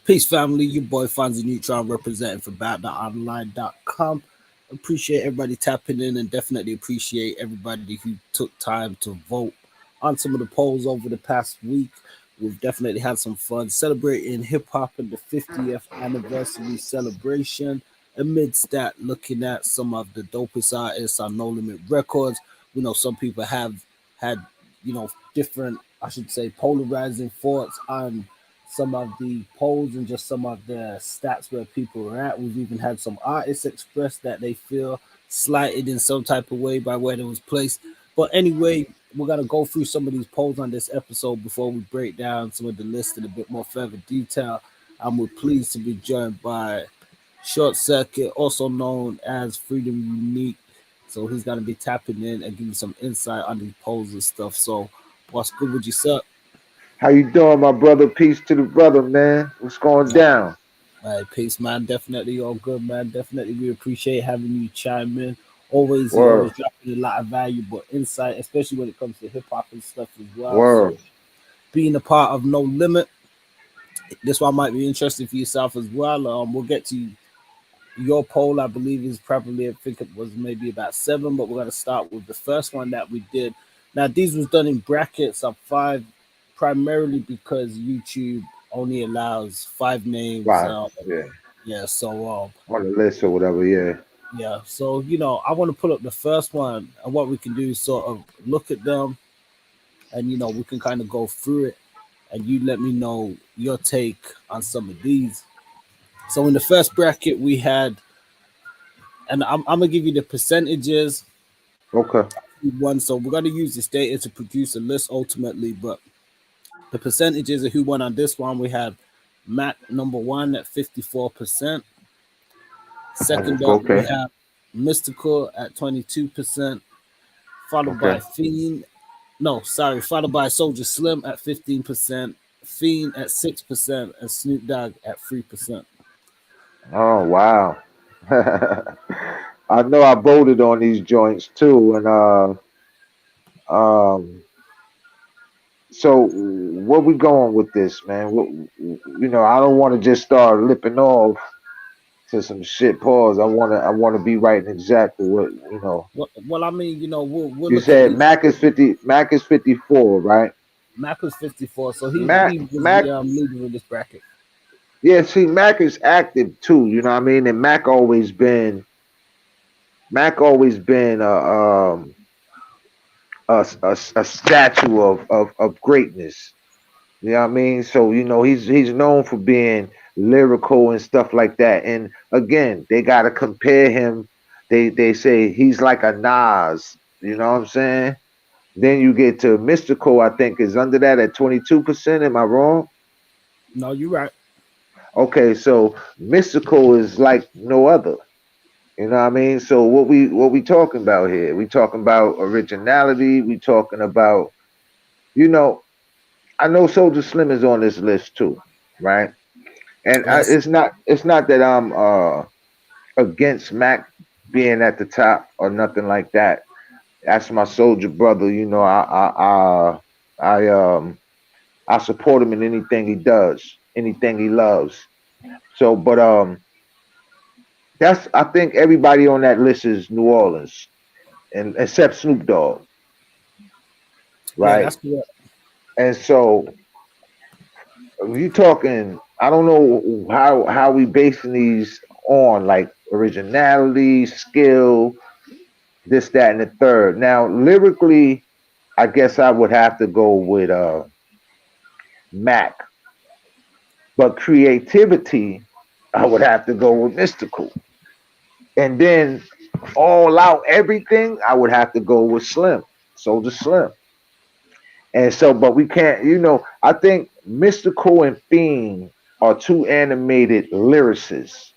Peace, family. Your boy Fonzie Neutron representing for Bout.online.com. Appreciate everybody tapping in and definitely appreciate everybody who took time to vote on some of the polls over the past week. We've definitely had some fun celebrating hip hop and the 50th anniversary celebration. Amidst that, looking at some of the dopest artists on No Limit Records. We know some people have had, different, I should say, polarizing thoughts on some of the polls and just some of the stats where people are at. We've even had some artists express that they feel slighted in some type of way by where it was placed. But anyway, we're gonna go through some of these polls on this episode before we break down some of the list in a bit more further detail. And we're pleased to be joined by Short Circuit, also known as Freedom Unique. So he's gonna be tapping in and giving some insight on these polls and stuff. So what's good with you, sir? How you doing, my brother? Peace to the brother, man. What's going down? All right, peace, man. Definitely all good, man. Definitely, we appreciate having you chime in. Always, you always Word, dropping a lot of valuable insight, especially when it comes to hip hop and stuff as well. So, word. being a part of No Limit, this one might be interesting for yourself as well. We'll get to your poll. I believe is probably, I think it was maybe about seven, but we're gonna start with the first one that we did. Now, these was done in brackets of five, primarily because YouTube only allows five names. Five, yeah. Yeah, so On the list or whatever, yeah. yeah, so I want to pull up the first one, and what we can do is sort of look at them, and we can kind of go through it, and you let me know your take on some of these. So in the first bracket we had, and I'm gonna give you the percentages. Okay. Who won? So we're gonna use this data to produce a list ultimately, but the percentages of who won on this one, we have Mac number one at 54%. Second up, we Okay. have Mystical at 22%, followed by Okay. Fiend. No, sorry, followed by Soulja Slim at 15%, Fiend at 6%, and Snoop Dogg at 3%. Oh wow. I know I voted on these joints too, and um, so where we going with this, man? I don't want to just start lipping off to some shit. Pause. I want to be right and exactly what. Well, I mean, we'll You look at said these. Mac is 50. Mac is 54, right? Mac was 54, so he Mac was the Mac leader in this bracket. Yeah, see, Mac is active too. You know what I mean? And Mac always been a statue of greatness. You know what I mean? So he's known for being lyrical and stuff like that. And again, they gotta compare him. They say he's like a Nas. You know what I'm saying? Then you get to Mystical. I think is under that at 22%. Am I wrong? No, you're right. Okay, so Mystical is like no other. You know what I mean? So what we talking about here? We talking about originality. We talking about you know. I know Soulja Slim is on this list too, right? And Yes. it's not that I'm against Mac being at the top or nothing like that. That's my soldier brother. I support him in anything he does, anything he loves. So, but that's I think everybody on that list is New Orleans, and except Snoop Dogg, Yeah, right? that's correct. And so you talking, I don't know how we basing these on like originality, skill, this, that, and the third. Now lyrically, I guess I would have to go with Mac, but creativity, I would have to go with Mystical, and then all out everything, I would have to go with Slim, Soldier Slim. And so, but we can't, I think Mystical and Fiend are two animated lyricists.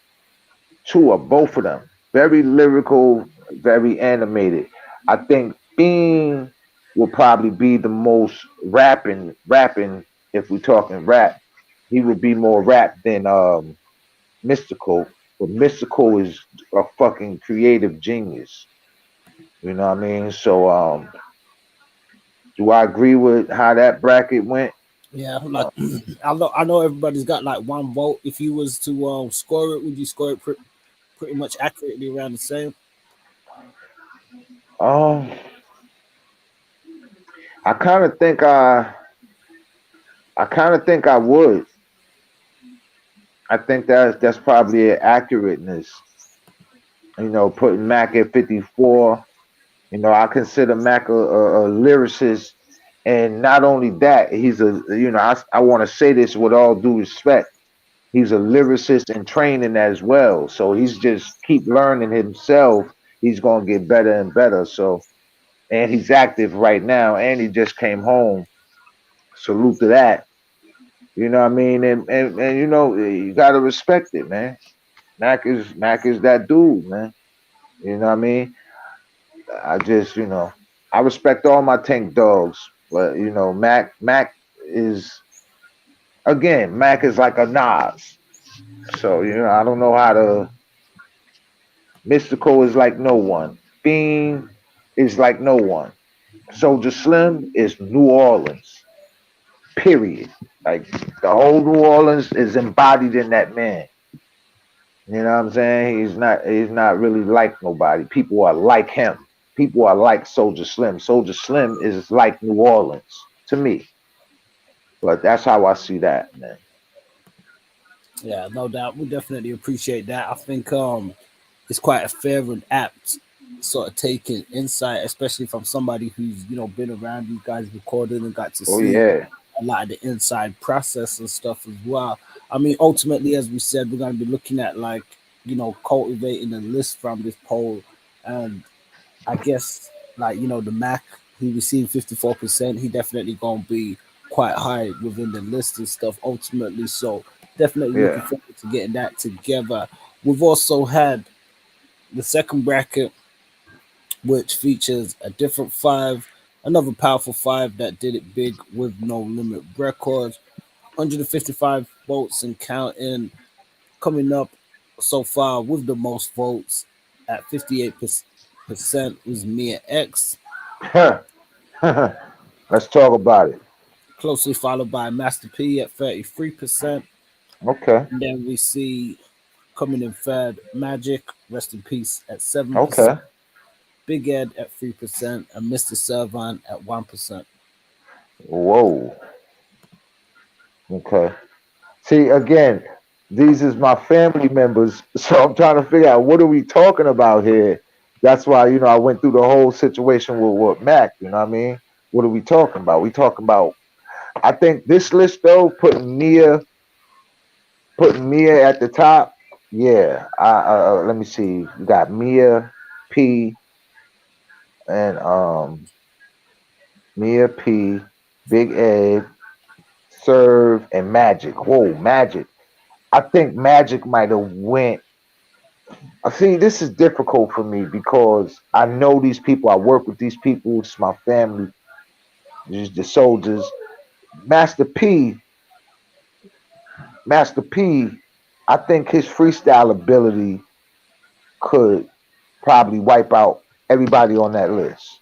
Two of both of them. Very lyrical, very animated. I think Fiend will probably be the most rapping if we're talking rap. He would be more rap than Mystical. But Mystical is a fucking creative genius. You know what I mean? So do I agree with how that bracket went? Yeah, like I know everybody's got like one vote. If you was to score it, would you score it pretty much accurately around the same? Um, I kind of think I would. I think that's probably an accurateness. Putting Mac at 54. I consider Mac a lyricist, and not only that, he's a. I want to say this with all due respect. He's a lyricist in training as well. So he's just keep learning himself. He's gonna get better and better. So and he's active right now, and he just came home. Salute to that. You know what I mean? And you gotta respect it, man. Mac is that dude, man. You know what I mean? I just, I respect all my tank dogs, but Mac is Mac is like a Nas. So, I don't know how to Mystical is like no one. Fiend is like no one. Soulja Slim is New Orleans. Period. Like the whole New Orleans is embodied in that man. You know what I'm saying? He's not really like nobody. People are like him. People are like Soulja Slim. Soulja Slim is like New Orleans to me. But that's how I see that, man. Yeah, no doubt. We definitely appreciate that. I think it's quite a fair and apt sort of taking insight, especially from somebody who's been around you guys recording and got to Oh see yeah. a lot of the inside process and stuff as well. I mean, ultimately, as we said, we're going to be looking at like cultivating a list from this poll, and I guess like the Mac he received 54%. He definitely gonna be quite high within the list and stuff ultimately. So definitely looking Yeah. forward to getting that together. We've also had the second bracket, which features a different five, another powerful five that did it big with No Limit Records. 155 votes and counting. Coming up so far with the most votes at 58% was Mia X, Let's talk about it. closely followed by Master P at 33%. Okay. And then we see coming in third, Magic, rest in peace, at 7%, Okay. Big Ed at 3%, and Mr. Servan at 1%. Whoa. Okay. See, again, these is my family members, so I'm trying to figure out what are we talking about here. That's why I went through the whole situation with Mac. You know what I mean? What are we talking about? We talking about. I think this list though, putting Mia at the top. Yeah. Let me see. You got Mia P and Mia P, Big Ed, Serve, and Magic. Whoa, Magic. I think Magic might have went. I see this is difficult for me because I know these people. I work with these people. It's my family. These the soldiers. Master P, Master P. I think his freestyle ability could probably wipe out everybody on that list.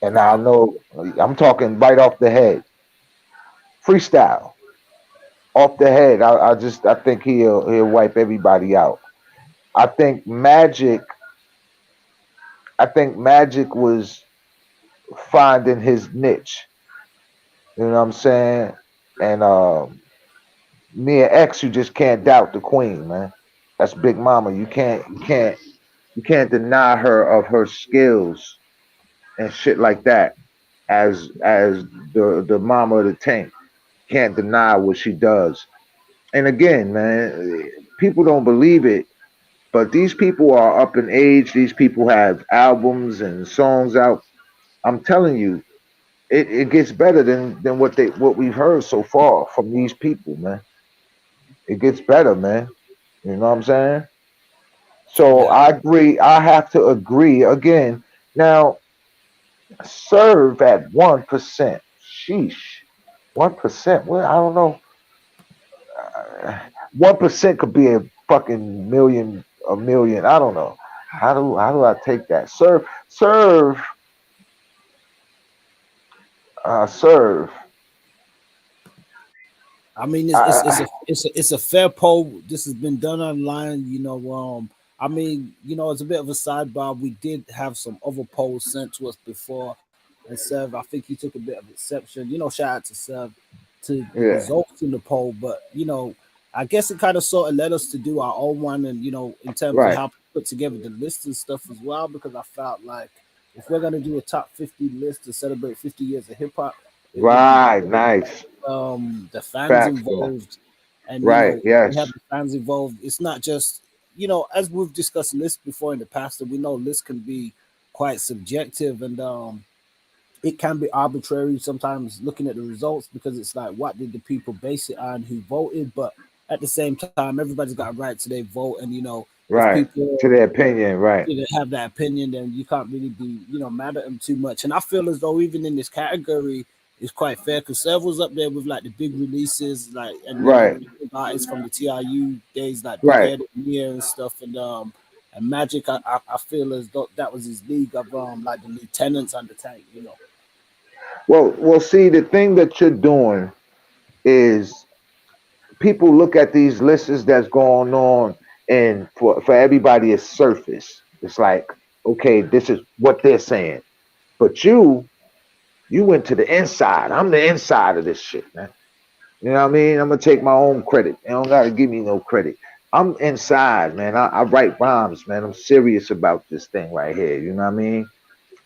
And I Wow. know I'm talking right off the head. Freestyle off the head. I think he'll wipe everybody out. I think Magic. I think Magic was finding his niche. You know what I'm saying? And me and X, you just can't doubt the queen, man. That's Big Mama. You can't deny her of her skills and shit like that. As the mama of the tank, can't deny what she does. And again, man, people don't believe it, but these people are up in age. These people have albums and songs out. I'm telling you, it gets better than what we've heard so far from these people, man. It gets better, man. You know what I'm saying? So Yeah. I agree. I have to agree again. Now, serve at 1%. Sheesh, 1%. Well, I don't know. 1% could be a fucking million, a million. I don't know. How do I take that? Serve. I mean, I, it's a fair poll. This has been done online. I mean, it's a bit of a sidebar. We did have some other polls sent to us before, and Sev, I think he took a bit of exception. Shout out to Sev to the yeah, results in the poll, but I guess it kind of sort of led us to do our own one, and in terms of right, how to put together the list and stuff as well, because I felt like if we're gonna do a top 50 list to celebrate 50 years of hip hop, it would be right, nice, the fans facts, man. involved, and Right, we have yes, the fans involved. It's not just as we've discussed lists before in the past, and we know lists can be quite subjective, and it can be arbitrary sometimes looking at the results, because it's like, what did the people base it on who voted? But at the same time, everybody's got a right to their vote, and if right. To people their opinion, right, didn't have that opinion, then you can't really be, mad at them too much. And I feel as though even in this category, it's quite fair, because Serv was up there with like the big releases, like, and right, the big artists from the TRU days, like Big right. Head Near and stuff, and Magic. I feel as though that was his league of like the lieutenants on the tank. Well, see, the thing that you're doing is people look at these lists that's going on, and for everybody, it's surface. It's like, okay, this is what they're saying, but you went to the inside. I'm the inside of this shit, man. You know what I mean? I'm gonna take my own credit. You don't gotta give me no credit. I'm inside, man. I write rhymes, man. I'm serious about this thing right here. You know what I mean?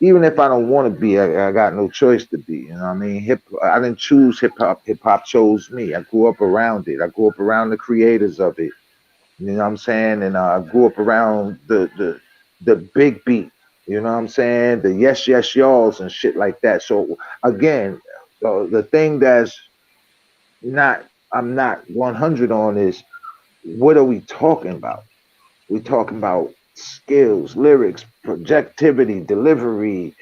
Even if I don't want to be, I got no choice to be. You know what I mean? I didn't choose hip hop. Hip hop chose me. I grew up around it. I grew up around the creators of it. You know what I'm saying? And I grew up around the big beat. You know what I'm saying? The yes yes y'alls and shit like that. So again, the thing that's not I'm not 100 on is, what are we talking about? We talking about skills, lyrics, projectivity, delivery,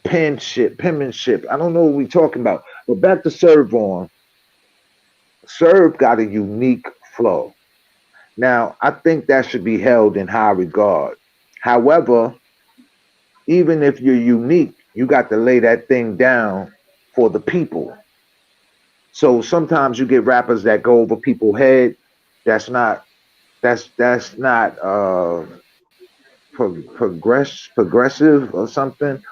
penmanship. I don't know what we talking about. But back to Serve on. Serve got a unique flow. Now, I think that should be held in high regard. However, even if you're unique, you got to lay that thing down for the people. So sometimes you get rappers that go over people's head. That's not that's not progressive or something,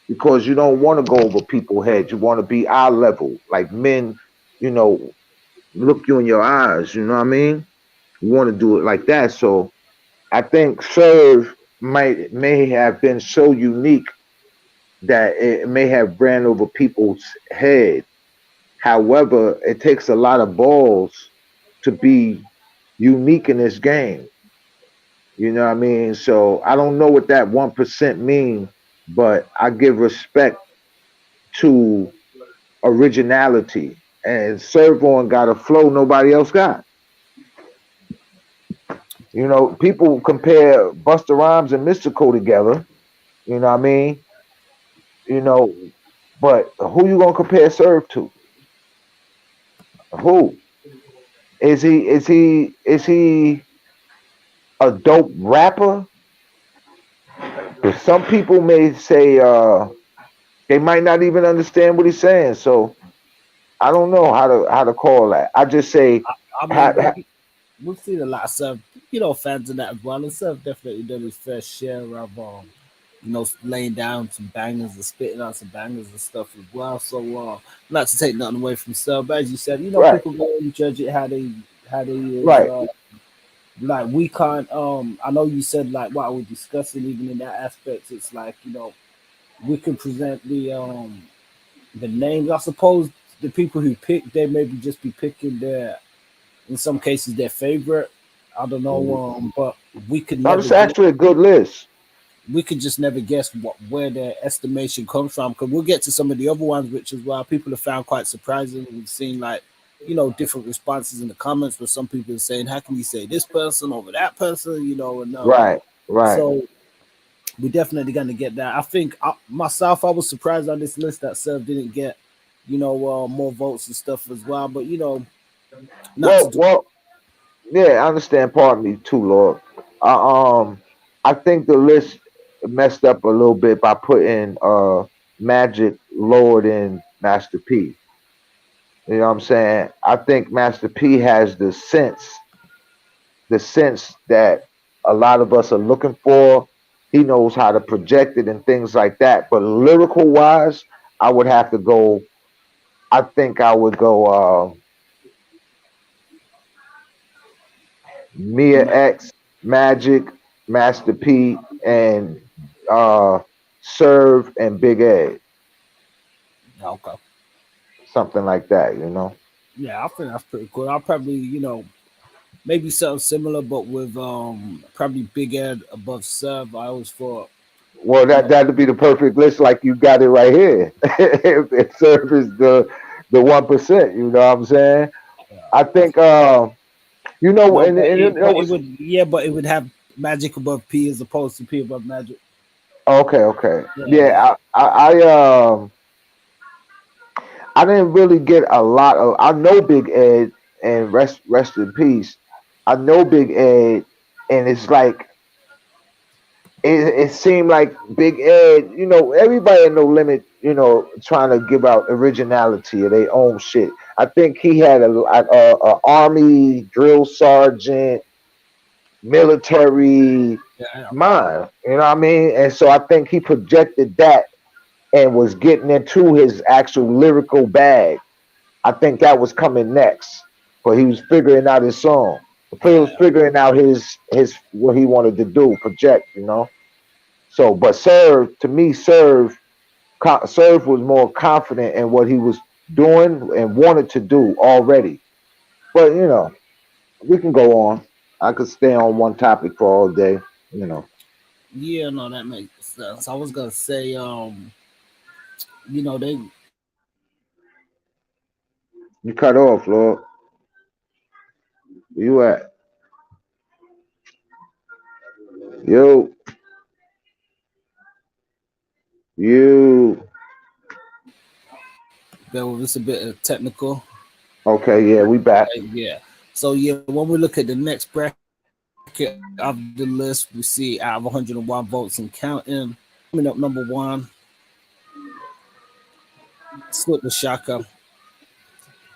because you don't want to go over people's heads. You want to be eye level, like men. You know, look you in your eyes. You know what I mean? You want to do it like that. So I think Serve may have been so unique that it may have ran over people's head. However, it takes a lot of balls to be unique in this game. You know what I mean? So I don't know what that 1% mean, but I give respect to originality. And Servon got a flow nobody else got. You know, people compare Busta Rhymes and Mystikal together. You know what I mean? You know, but who you gonna compare Serve to? Who is he? Is he a dope rapper? But some people may say they might not even understand what he's saying. So I don't know how to call that. I just say, I ha, mean, ha, we've seen a lot of Serv, fans of that as well, and Serv definitely done his fair share of laying down some bangers and spitting out some bangers and stuff as well. So not to take nothing away from Serv, but as you said, right, people go and judge it how they is. right. Like we can't. I know you said like what we're discussing, even in that aspect, it's like we can present the names. I suppose the people who pick, they maybe just be picking their, in some cases, their favorite. I don't know, but we could Now, never it's get. actually a good list. We could just never guess where their estimation comes from. Because we'll get to some of the other ones, which is why people have found quite surprising. We've seen like different responses in the comments, where some people are saying, "How can you say this person over that person?" And Right, right. so we're definitely going to get that. I think myself, I was surprised on this list that Serv didn't get more votes and stuff as well. But not to Well, do. well, yeah, I understand part of me too, Lord. I think the list messed up a little bit by putting Magic, Lord, and Master P. You know what I'm saying? I think Master P has the sense that a lot of us are looking for. He knows how to project it and things like that. But lyrical wise, I would have to go. I think I would go Mia Ma- X, Magic, Master P, and uh, Serve and Big Ed, Okay. something like that. You know. Yeah, I think that's pretty cool. I'll probably, maybe something similar, but with probably Big Ed above Sub. I always thought, Well, you know, that'd be the perfect list, like you got it right here. If Serve is the 1%, you know what I'm saying? I think you know, no, and you know but it what's would, yeah, but it would have Magic above P as opposed to P above Magic. okay, okay, Yeah, yeah. yeah. I didn't really get a lot of. I know Big Ed and rest in peace. I know Big Ed, and it's like it seemed like Big Ed, you know, everybody at No Limit, you know, trying to give out originality of their own shit. I think he had a army drill sergeant, military Yeah, mind, you know what I mean? And so I think he projected that and was getting into his actual lyrical bag. I think that was coming next, but he was figuring out his song. He was yeah. figuring out his what he wanted to do, project, you know. So, but Serve to me, Serve was more confident in what he was doing and wanted to do already. But you know, we can go on. I could stay on one topic for all day. You know, Yeah, no, that makes sense. I was gonna say, they you cut off, Lord. Where you at? Yo, you. there was a bit of technical. Okay, yeah, we back. Yeah. So yeah, when we look at the next bracket of the list, we see out of 101 votes and counting, coming up number one, Silkk the Shocker,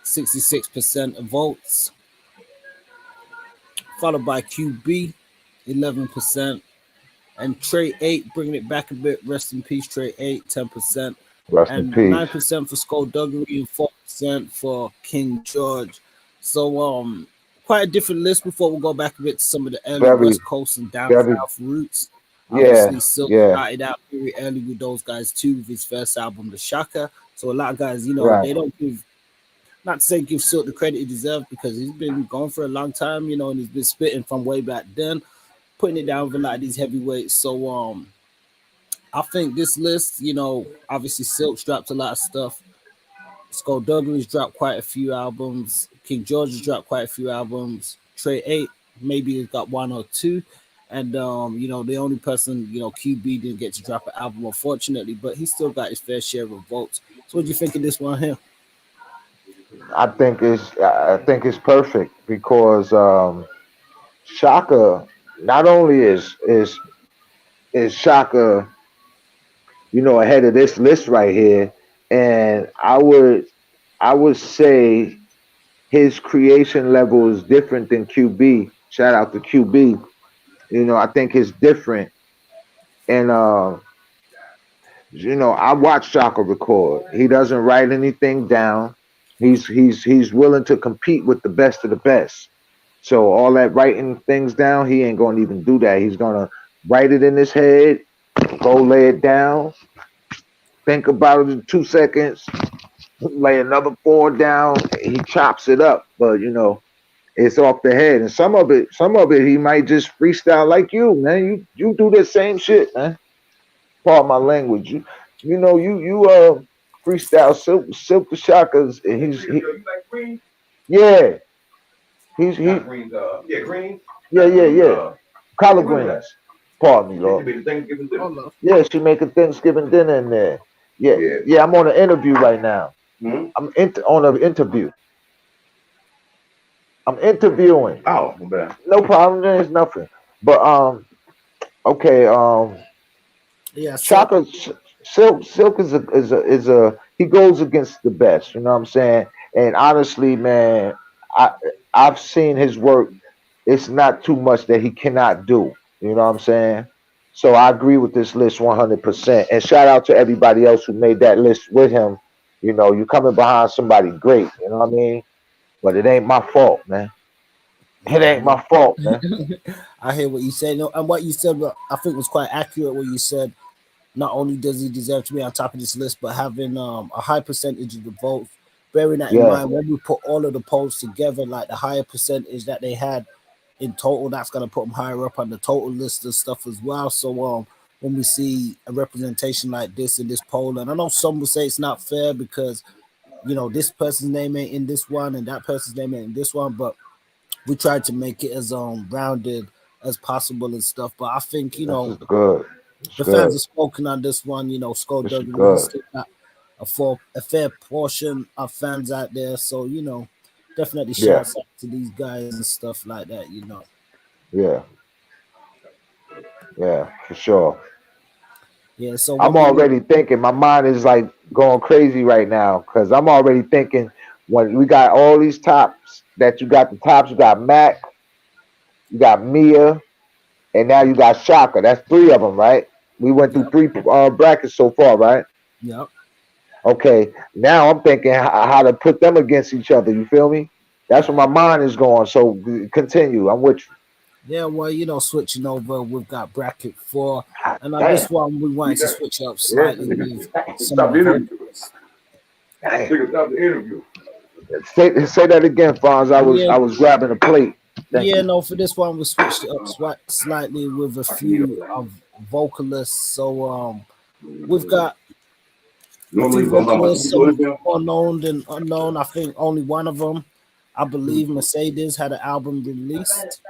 66% of votes, followed by QB, 11%, and Trey 8, bringing it back a bit. Rest in peace, Trey 8, 10%, Rest in and peace. 9% for Skullduggery and 4% for King George. So quite a different list before we go back a bit to some of the early Very, West Coast and down very. south roots. Yeah, Obviously, Silk yeah. started out very early with those guys too, with his first album, The Shaka. So a lot of guys, Right. they don't give, not to say give Silk the credit he deserves because he's been gone for a long time, and he's been spitting from way back then, putting it down with a lot of these heavyweights. So I think this list, obviously Silk's dropped a lot of stuff. Skullduggery's dropped quite a few albums. King George has dropped quite a few albums. Trey 8 maybe has got one or two. And the only person, QB didn't get to drop an album, unfortunately, but he still got his fair share of votes. So what do you think of this one here? I think it's perfect because Shaka not only is Shaka, you know, ahead of this list right here, and I would say his creation level is different than QB. Shout out to QB. You know, I think it's different, and you know, I watch Shaka record. He doesn't write anything down. He's willing to compete with the best of the best. So all that writing things down, he ain't gonna even do that. He's gonna write it in his head, go lay it down, think about it in 2 seconds, lay another four down. He chops it up, but you know, it's off the head. And some of it, he might just freestyle like you, man. You do the same shit, man. Pardon my language. You freestyle Silk the Shockers, and yeah, he's he yeah. Collard greens. Pardon me, Lord. Oh, no. Yeah, she making Thanksgiving dinner in there. Yeah, yeah. I'm on an interview right now. On an interview. I'm interviewing. No problem. There's nothing. But okay. Yeah, Chaka Silk is a he goes against the best. You know what I'm saying? And honestly, man, I I've seen his work. It's not too much that he cannot do. You know what I'm saying? So I agree with this list 100%. And shout out to everybody else who made that list with him. You know, you coming behind somebody great. You know what I mean? But it ain't my fault, man. It Yeah, ain't my fault, man. I hear what you said. No, and what you said, I think was quite accurate. What you said. Not only does he deserve to be on top of this list, but having a high percentage of the votes. Bearing that in Yeah, mind, when we put all of the polls together, like the higher percentage that they had in total, that's going to put them higher up on the total list of stuff as well. So when we see a representation like this in this poll, and I know some will say it's not fair because this person's name ain't in this one and that person's name ain't in this one, but we tried to make it as rounded as possible and stuff. But I think this is good. It's the fans good. have spoken on this one. Skull This is Duggan, we good. still got a fair portion of fans out there. So, definitely Yeah, shouts out to these guys and stuff like that. yeah, yeah, for sure. Yeah, so I'm when we look, already thinking. My mind is like going crazy right now because I'm already thinking when we got all these tops that you got the tops. You got Mac, you got Mia, and now you got Shocker. That's three of them, right? We went through yep, three brackets so far, right? yep. Okay, now I'm thinking how to put them against each other. You feel me? That's where my mind is going. So continue. I'm with you. Yeah, well, switching over, we've got bracket 4. And on Damn. this one, we wanted to switch up Yeah. slightly with some of Stop the the interview. vocals. Damn. Stop the interview. Say that again, Fonz. Yeah, I was grabbing a plate. Thank yeah, you. no, for this one, we switched it up slightly with a few of vocalists. So, we've got a few Normally, vocalists, some unknown and unknown. I think only one of them, I believe Mercedes, had an album released.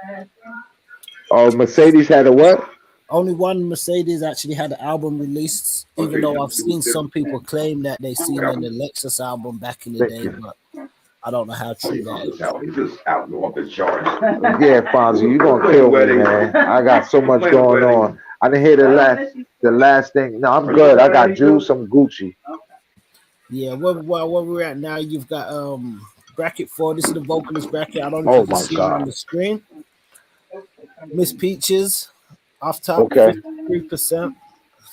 Oh, Mercedes had a what? Only one Mercedes actually had an album released, even though I've seen some people claim that they seen an Alexis album back in the Thank day, you. but I don't know how true that is. Yeah, Fonzie, you gonna kill me, man. I got so much going on. I didn't hear the last thing. No, I'm good. I got juice. I'm Gucci. Yeah, where we're at now, you've got bracket 4. This is the vocalist bracket. I don't know if you Oh can my see it on God. the screen. Miss Peaches off top, Okay. 53%,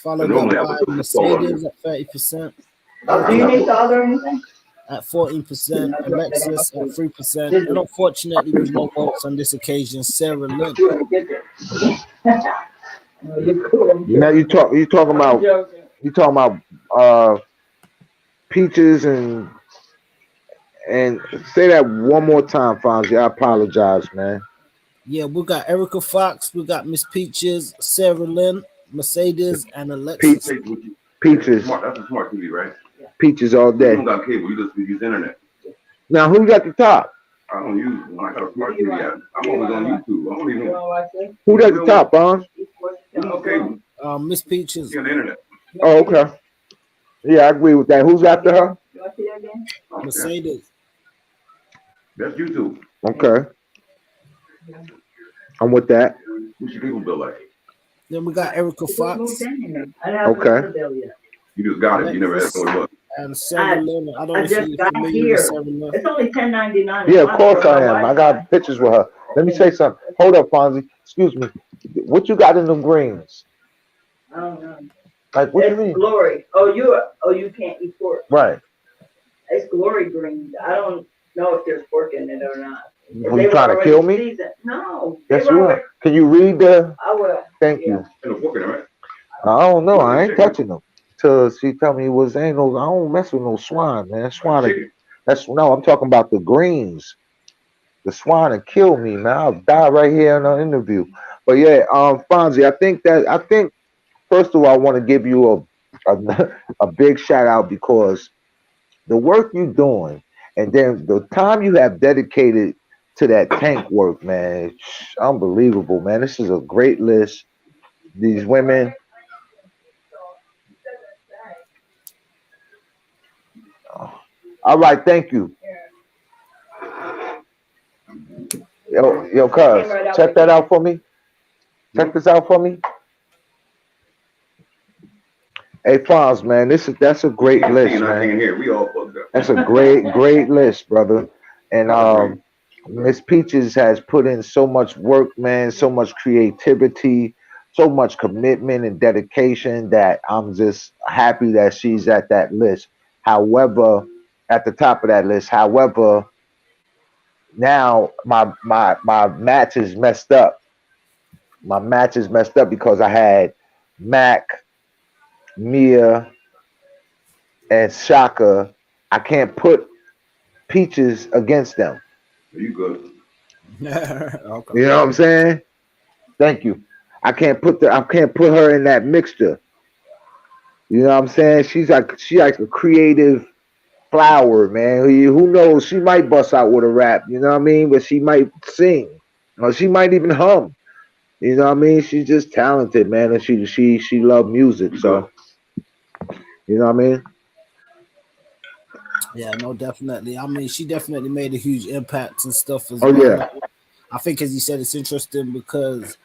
followed up by Mercedes at 30%, Do you Erica need salt or anything? at 14%, Alexis at 3%, and unfortunately, with no votes on this occasion, Sarah Lynn. Now you talking about peaches and say that one more time, Fonzie. I apologize, man. Yeah, we got Erica Fox, we got Miss Peaches, Sarah Lynn, Mercedes, and Pe- Alexis. peaches. That's a smart TV, right? Peaches all You day. don't got cable, you just use internet. Now who got the top? I don't use I got a smart TV app. I'm always on YouTube. I don't even Who got the top, Bon? there's no cable. Miss Peaches. See on the internet. Oh, okay. Yeah, I agree with that. Who's after her? Mercedes. That's YouTube. Okay. I'm with that. What's your cable bill like? Then we got Erica Fox Okay. You just got it. You never asked what it was. and Sarah Lynn. I don't know I if just you're got familiar here. with Sarah Lynn. It's only $10.99. Yeah, of course I am. I got pictures with her. Let me say something. Hold up, Fonzie. Excuse me. What you got in them greens? I don't know. Like, what do you It's mean? glory. You can't eat pork. Right. It's glory greens. I don't know if there's pork in it or not. Were you trying to kill me? Seasoned. No. Yes, you are. Can you read the? I will. Thank Yeah. you. And the book in it, right? I don't know. I ain't touching them. Till she tell me ain't no. I don't mess with no swine, man. Chicken. No. I'm talking about the greens. The swine will kill me, man. I'll die right here in an interview. But yeah, Fonzie, I think first of all, I want to give you a big shout out because the work you're doing, and then the time you have dedicated to that tank work, man, it's unbelievable, man. This is a great list. These women. All right, thank you. Yo, cuz, check that out for me. Check this out for me. Hey, Fonz, man, that's a great list, I man. can't hear. We all fucked up. That's a great list, brother. And Miss Peaches has put in so much work, man, so much creativity, so much commitment and dedication that I'm just happy that she's at that list. However, at the top of that list, however, now my match is messed up. My match is messed up because I had Mac, Mia, and Shaka. I can't put Peaches against them. You good? Okay. You know what I'm saying? Thank you. I can't put her in that mixture. You know what I'm saying? She's like a creative flower, man. Who knows? She might bust out with a rap, you know what I mean? But she might sing. Or she might even hum. You know what I mean? She's just talented, man, and she loved music. So you know what I mean? Yeah, no, definitely. I mean, she definitely made a huge impact and stuff as Oh well. yeah. I think, as you said, it's interesting because,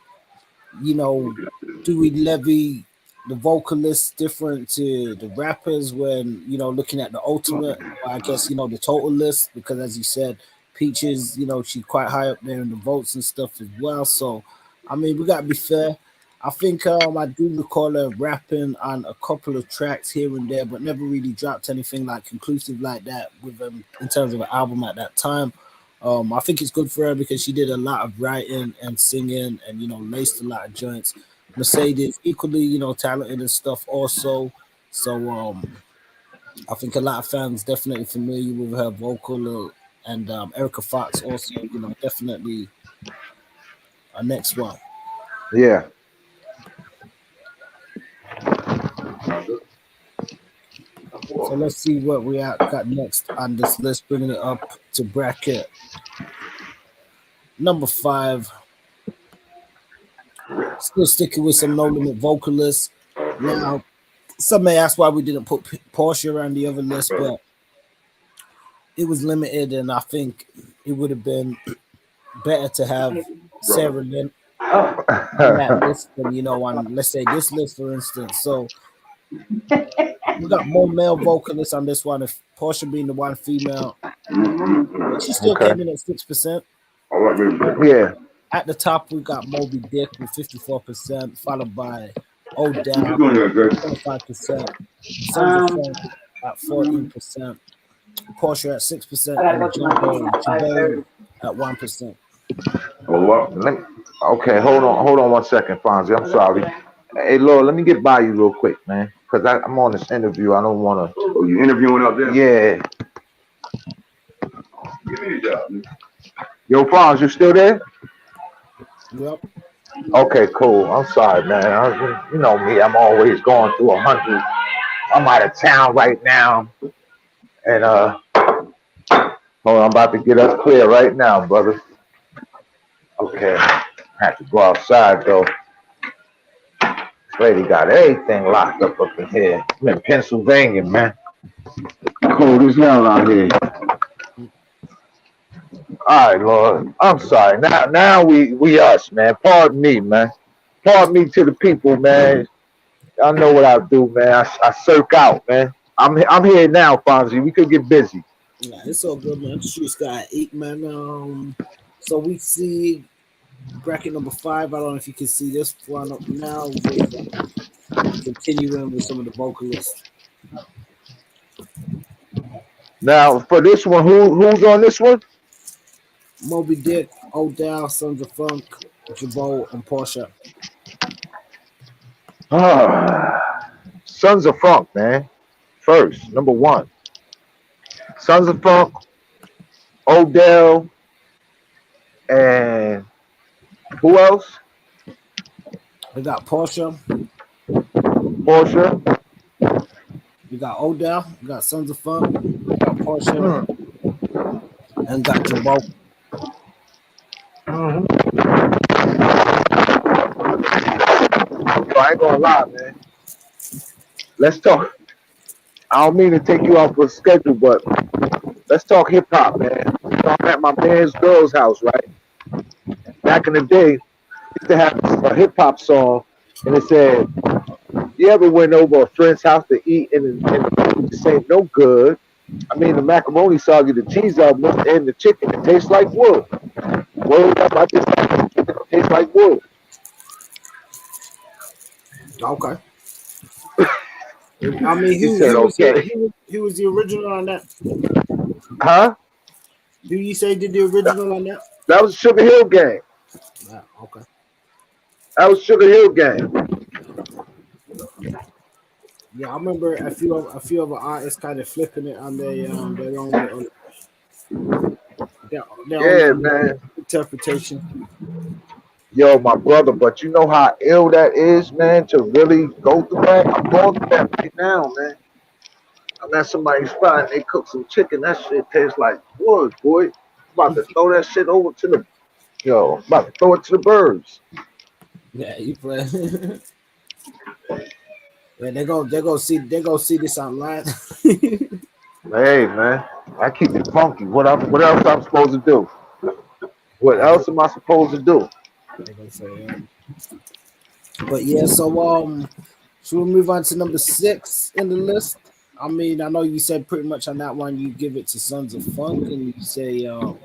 you know, do we levy the vocalists different to the rappers when, you know, looking at the ultimate, or I guess, you know, the total list? Because as you said, Peaches, you know, she's quite high up there in the votes and stuff as well. So, I mean, we got to be fair. I think I do recall her rapping on a couple of tracks here and there, but never really dropped anything like conclusive like that with in terms of an album at that time. I think it's good for her because she did a lot of writing and singing and, you know, laced a lot of joints. Mercedes, equally, you know, talented and stuff also. So I think a lot of fans definitely familiar with her vocal and Erica Fox also, you know, definitely a next one. Yeah. So let's see what we got next on this list, bringing it up to bracket number 5. Still sticking with some No Limit vocalists. Now, some may ask why we didn't put Portia on the other list, but it was limited, and I think it would have been better to have Sarah Lynn on that list than, you know, on, let's say, this list, for instance. So we got more male vocalists on this one, if Portia being the one female. But she still came in at 6%. All right, baby. Yeah. At the top, we got Moby Dick with 54%, followed by Odell, You doing that, Greg? 25%, Sons of Funk at 14%, Portia at 6%, and Jumbo at 1%. Hold up. Okay, hold on 1 second, Fonzie. I'm sorry. Hey, Lord, let me get by you real quick, man, because I'm on this interview. I don't want to. Oh, you interviewing up there? Yeah. Give me a job. Man. Yo, Fonz, you still there? Yep. Okay, cool. I'm sorry, man. You know me. I'm always going through 100. I'm out of town right now, and hold on, I'm about to get us clear right now, brother. Okay, I have to go outside though. This lady got everything locked up in here. I'm in Pennsylvania, man. Cold as hell out here. All right, Lord. I'm sorry. Now we us, man. Pardon me, man. Pardon me to the people, man. I know what I do, man. I circ out, man. I'm here now, Fonzie. We could get busy. Yeah, it's all good, man. Streets got 8, man. So we see bracket number 5. I don't know if you can see this one up now. With, continuing with some of the vocalists. Now for this one, who's on this one? Moby Dick, Odell, Sons of Funk, Jabot, and Portia. Sons of Funk, man. First, number 1. Sons of Funk, Odell, and who else? We got Portia. Portia. We got Odell. We got Sons of Funk. We got Portia. And got Jabot. I ain't gonna lie, man. Let's talk. I don't mean to take you off the schedule, but let's talk hip hop, man. I'm at my man's girl's house, right? Back in the day, used to have a hip hop song, and it said, "You ever went over a friend's house to eat and the food just ain't no good? I mean, the macaroni soggy, the cheese album, and the chicken. It tastes like wood. Word up, I just like the chicken. It tastes like wood. Okay. I mean, He said, okay. he was the original on that. Huh? Do you say did the original on that? That was Sugar Hill Gang. Yeah, okay. That was Sugar Hill Gang. Yeah, I remember a few of the artists kind of flipping it on their own little their Yeah, own man. interpretation. Yo, my brother, but you know how ill that is, man, to really go through that? I'm going through that right now, man. I'm at somebody's spot and they cook some chicken. That shit tastes like wood, boy. I'm about to throw that shit over to the I'm about to throw it to the birds. Yeah, you play. Yeah, they go see this online. Hey, man, I keep it funky. What else I'm supposed to do? What else am I supposed to do? They gonna say, but yeah, so should we move on to number 6 in the list? I mean, I know you said pretty much on that one you give it to Sons of Funk, and you say you know,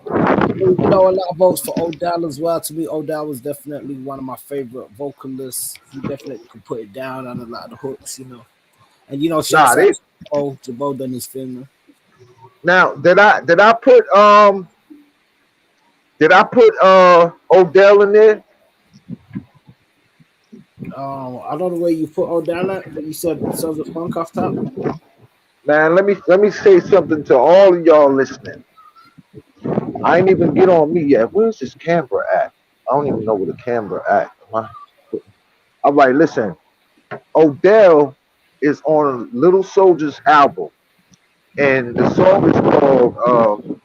a lot of votes for Odell as well. To me, Odell was definitely one of my favorite vocalists. He definitely could put it down on a lot of the hooks, you know. And you know, Nah, shouts out to Jabo done his thing. now did I put Odell in there? I don't know where you put Odell at, but you said Sons of Funk off top. Man, let me say something to all of y'all listening. I ain't even get on me yet. Where's this camera at? I don't even know where the camera at. All right, listen. Odell is on Little Soldier's album, and the song is called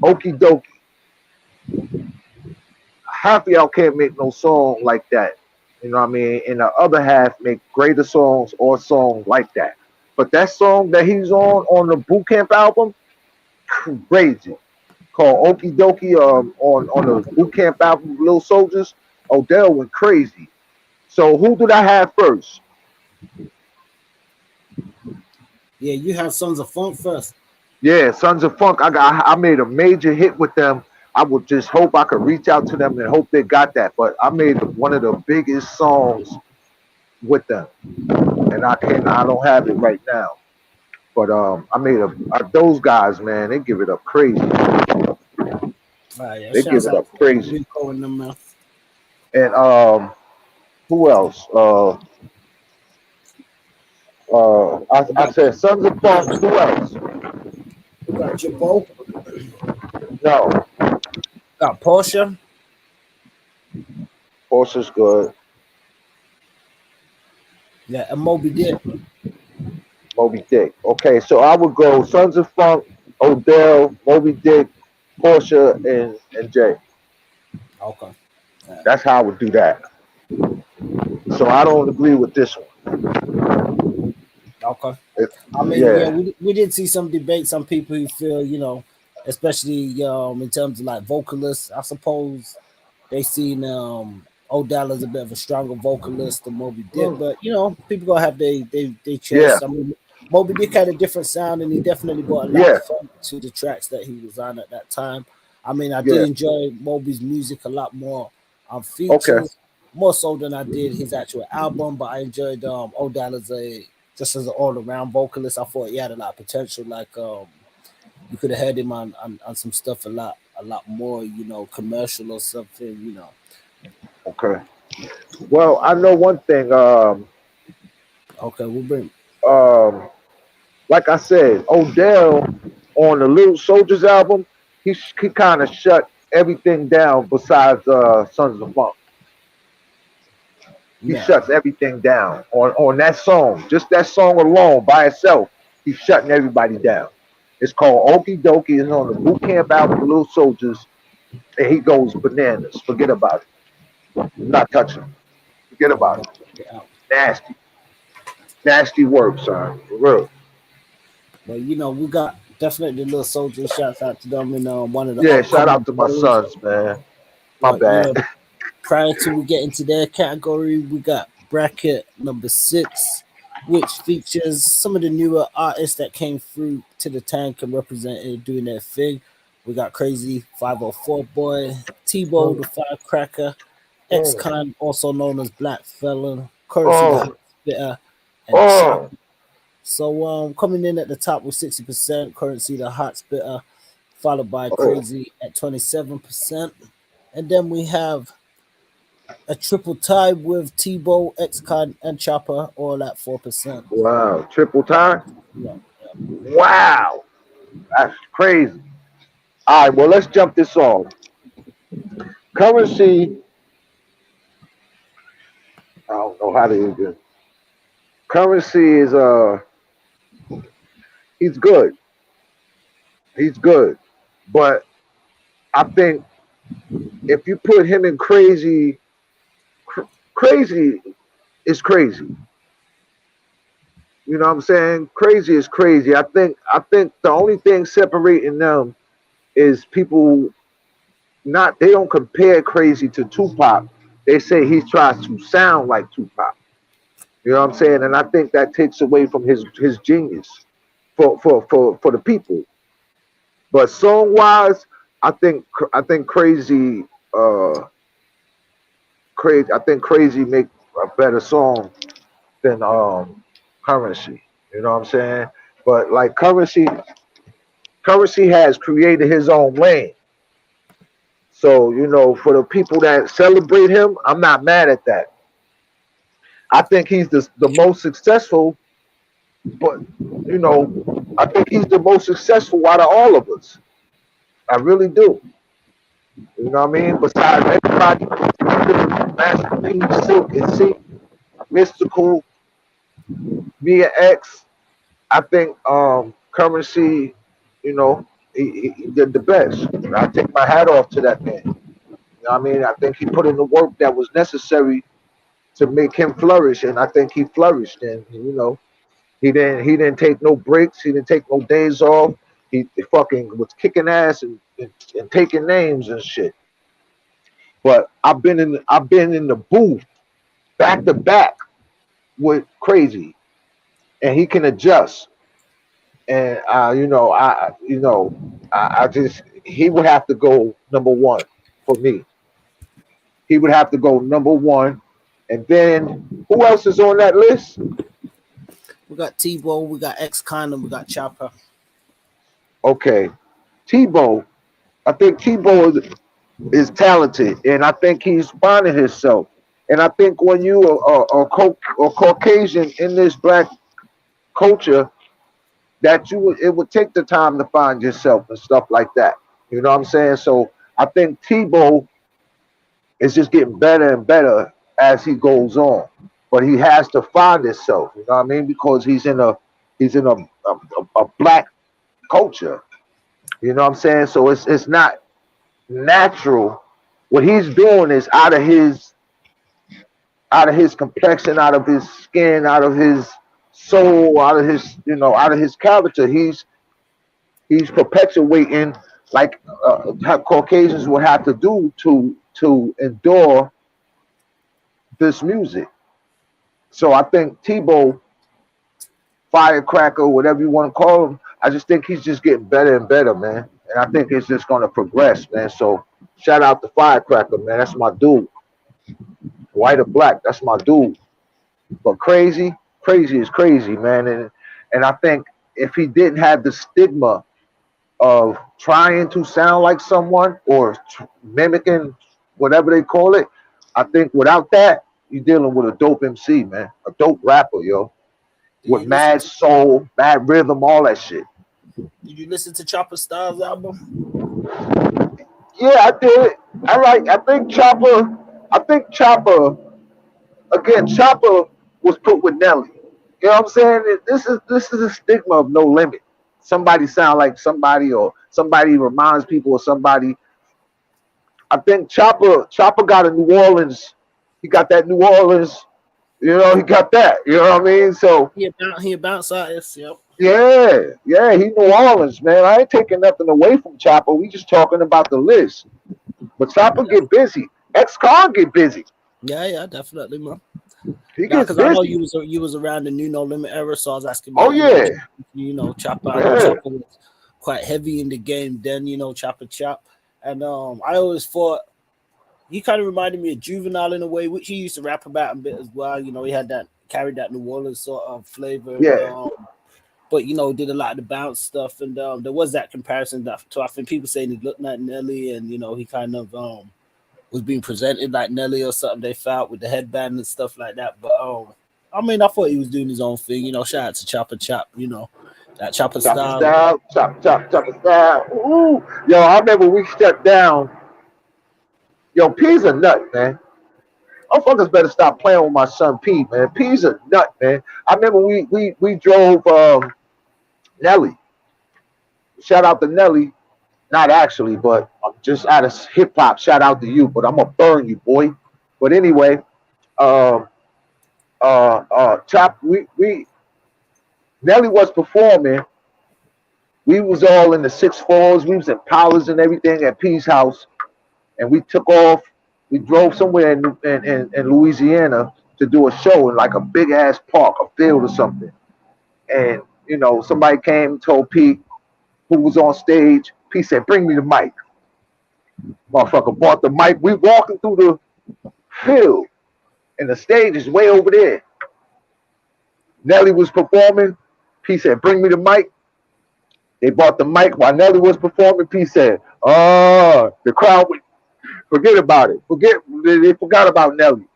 Okie Dokie. Half of y'all can't make no song like that. You know what I mean? And the other half make greater songs or songs like that. But that song that he's on the Boot Camp album, crazy. Called Okie Dokie on the Boot Camp album, Little Soldiers, Odell went crazy. So who did I have first? Yeah, you have Sons of Funk first. Yeah, Sons of Funk. I made a major hit with them. I would just hope I could reach out to them and hope they got that. But I made one of the biggest songs with them, and I don't have it right now. But I made those guys, man. They give it up crazy. Yeah, they give it up crazy. And who else? I said Sons of Funk. Who else? You got Jabo. No. Got Portia. Portia's good. Yeah, and Moby Dick. Moby Dick. Okay, so I would go Sons of Funk, Odell, Moby Dick, Portia, and Jay. Okay. That's how I would do that. So I don't agree with this one. Okay. I mean, yeah, we did see some debate. Some people who feel, you know, especially in terms of like vocalists, I suppose they seen Odell as a bit of a stronger vocalist than Moby Dick. But you know, people gonna have they choice. Yeah. I mean, Moby Dick had a different sound, and he definitely brought a lot of fun to the tracks that he was on at that time. I mean, I did enjoy Moby's music a lot more on features, more so than I did his actual album. But I enjoyed Odell as an all-around vocalist. I thought he had a lot of potential. Like you could have heard him on some stuff a lot more, you know, commercial or something, you know. Okay. Well, I know one thing. Okay, we'll bring. Like I said, Odell on the Little Soldiers album, he kind of shut everything down besides Sons of Funk. He shuts everything down on that song. Just that song alone by itself, he's shutting everybody down. It's called Okie Dokie. It's on the Boot Camp album, Little Soldiers, and he goes bananas. Forget about it. I'm not touching him. Forget about it. Nasty. Nasty work, son. For real. Well, you know, we got definitely Little Soldiers. Shouts out to them in one of the shout out to my sons, man. My bad. You know, prior to we get into their category, we got bracket number 6. which features some of the newer artists that came through to the tank and represented doing their thing. We got Crazy 504 Boy, T-Bo the Firecracker, X-Con, also known as Black Felon, Currency the Hot Spitter, and Chop. So coming in at the top with 60%, Currency the Hot Spitter, followed by Crazy at 27%. And then we have a triple tie with T-Bo, X-Con, and Chopper, all at 4%. Wow, triple tie? Yeah. Wow, that's crazy. All right, well, let's jump this off. Currency, I don't know how to do this. Currency is he's good. He's good. But I think if you put him in Crazy, Crazy is crazy. You know what I'm saying? Crazy is crazy. I think the only thing separating them is people they don't compare Crazy to Tupac. They say he tries to sound like Tupac. You know what I'm saying? And I think that takes away from his genius for the people. But song wise, I think Crazy make a better song than Currency. You know what I'm saying? But like Currency has created his own lane. So, you know, for the people that celebrate him, I'm not mad at that. I think he's the most successful, but, you know, I think he's the most successful out of all of us. I really do. You know what I mean? Besides everybody, Master P, Silkk, and C, Mystikal, Mia X, I think Currency, you know, he did the best. And I take my hat off to that man. You know what I mean? I think he put in the work that was necessary to make him flourish, and I think he flourished. And you know, he didn't take no breaks. He didn't take no days off. He fucking was kicking ass and taking names and shit. But I've been in the booth back to back with Crazy, and he can adjust. And he would have to go number one for me. He would have to go number one, and then who else is on that list? We got T-Bo, we got X-Con, and we got Chopper. Okay, T-Bo. I think T-Bo is talented, and I think he's finding himself. And I think when you are Caucasian in this black culture, that it would take the time to find yourself and stuff like that. You know what I'm saying? So I think T-Bo is just getting better and better as he goes on. But he has to find himself, you know what I mean? Because he's in a black culture. You know what I'm saying? So it's not natural. What he's doing is out of his complexion, out of his skin, out of his soul, out of his character. He's perpetuating like how Caucasians would have to do to endure this music. So I think T-Bo, Firecracker, whatever you want to call him, I just think he's just getting better and better, man. And I think it's just going to progress, man. So shout out to Firecracker, man. That's my dude. White or black, that's my dude. But Crazy is crazy, man. And I think if he didn't have the stigma of trying to sound like someone or mimicking whatever they call it, I think without that, you're dealing with a dope MC, man. A dope rapper, yo. With mad soul, mad rhythm, all that shit. Did you listen to Chopper Styles album? Yeah, I did. I think Chopper, again, Chopper was put with Nelly. You know what I'm saying? This is a stigma of No Limit. Somebody sound like somebody, or somebody reminds people of somebody. I think Chopper got a New Orleans. He got that New Orleans. You know, he got that. You know what I mean? So he a bounce artist. Yep. Yeah, he New Orleans, man. I ain't taking nothing away from Chopper. We just talking about the list. But Chopper get busy. X-Con get busy. Yeah, definitely, man. Because I know you was around the New No Limit era, so I was asking Oh about, yeah, Chopper. I know Chopper was quite heavy in the game then, Chop. And I always thought he kind of reminded me of Juvenile in a way, which he used to rap about a bit as well. He had carried that New Orleans sort of flavor. yeah. But did a lot of the bounce stuff, and there was that comparison to I think people saying he looked like Nelly, and he kind of was being presented like Nelly or something. They felt with the headband and stuff like that. But I mean, I thought he was doing his own thing. Shout out to Chopper Chop. That Chopper style. Chopper style. Ooh, yo, I remember we shut down. Yo, P's a nut, man. Motherfuckers better stop playing with my son P, man. P's a nut, man. I remember we drove Nelly. Shout out to Nelly. Not actually, but I'm just out of hip hop. Shout out to you, but I'm gonna burn you, boy. But anyway, Chop, Nelly was performing. We was all in the 6'4s. We was in Powers and everything at P's house, and we took off. We drove somewhere in Louisiana to do a show in like a big ass park, a field or something. And somebody came and told P, who was on stage. P said, "Bring me the mic." Motherfucker bought the mic. We walking through the field, and the stage is way over there. Nelly was performing. P said, "Bring me the mic." They bought the mic while Nelly was performing. P said, "Oh," the crowd would forget about it. They forgot about Nelly.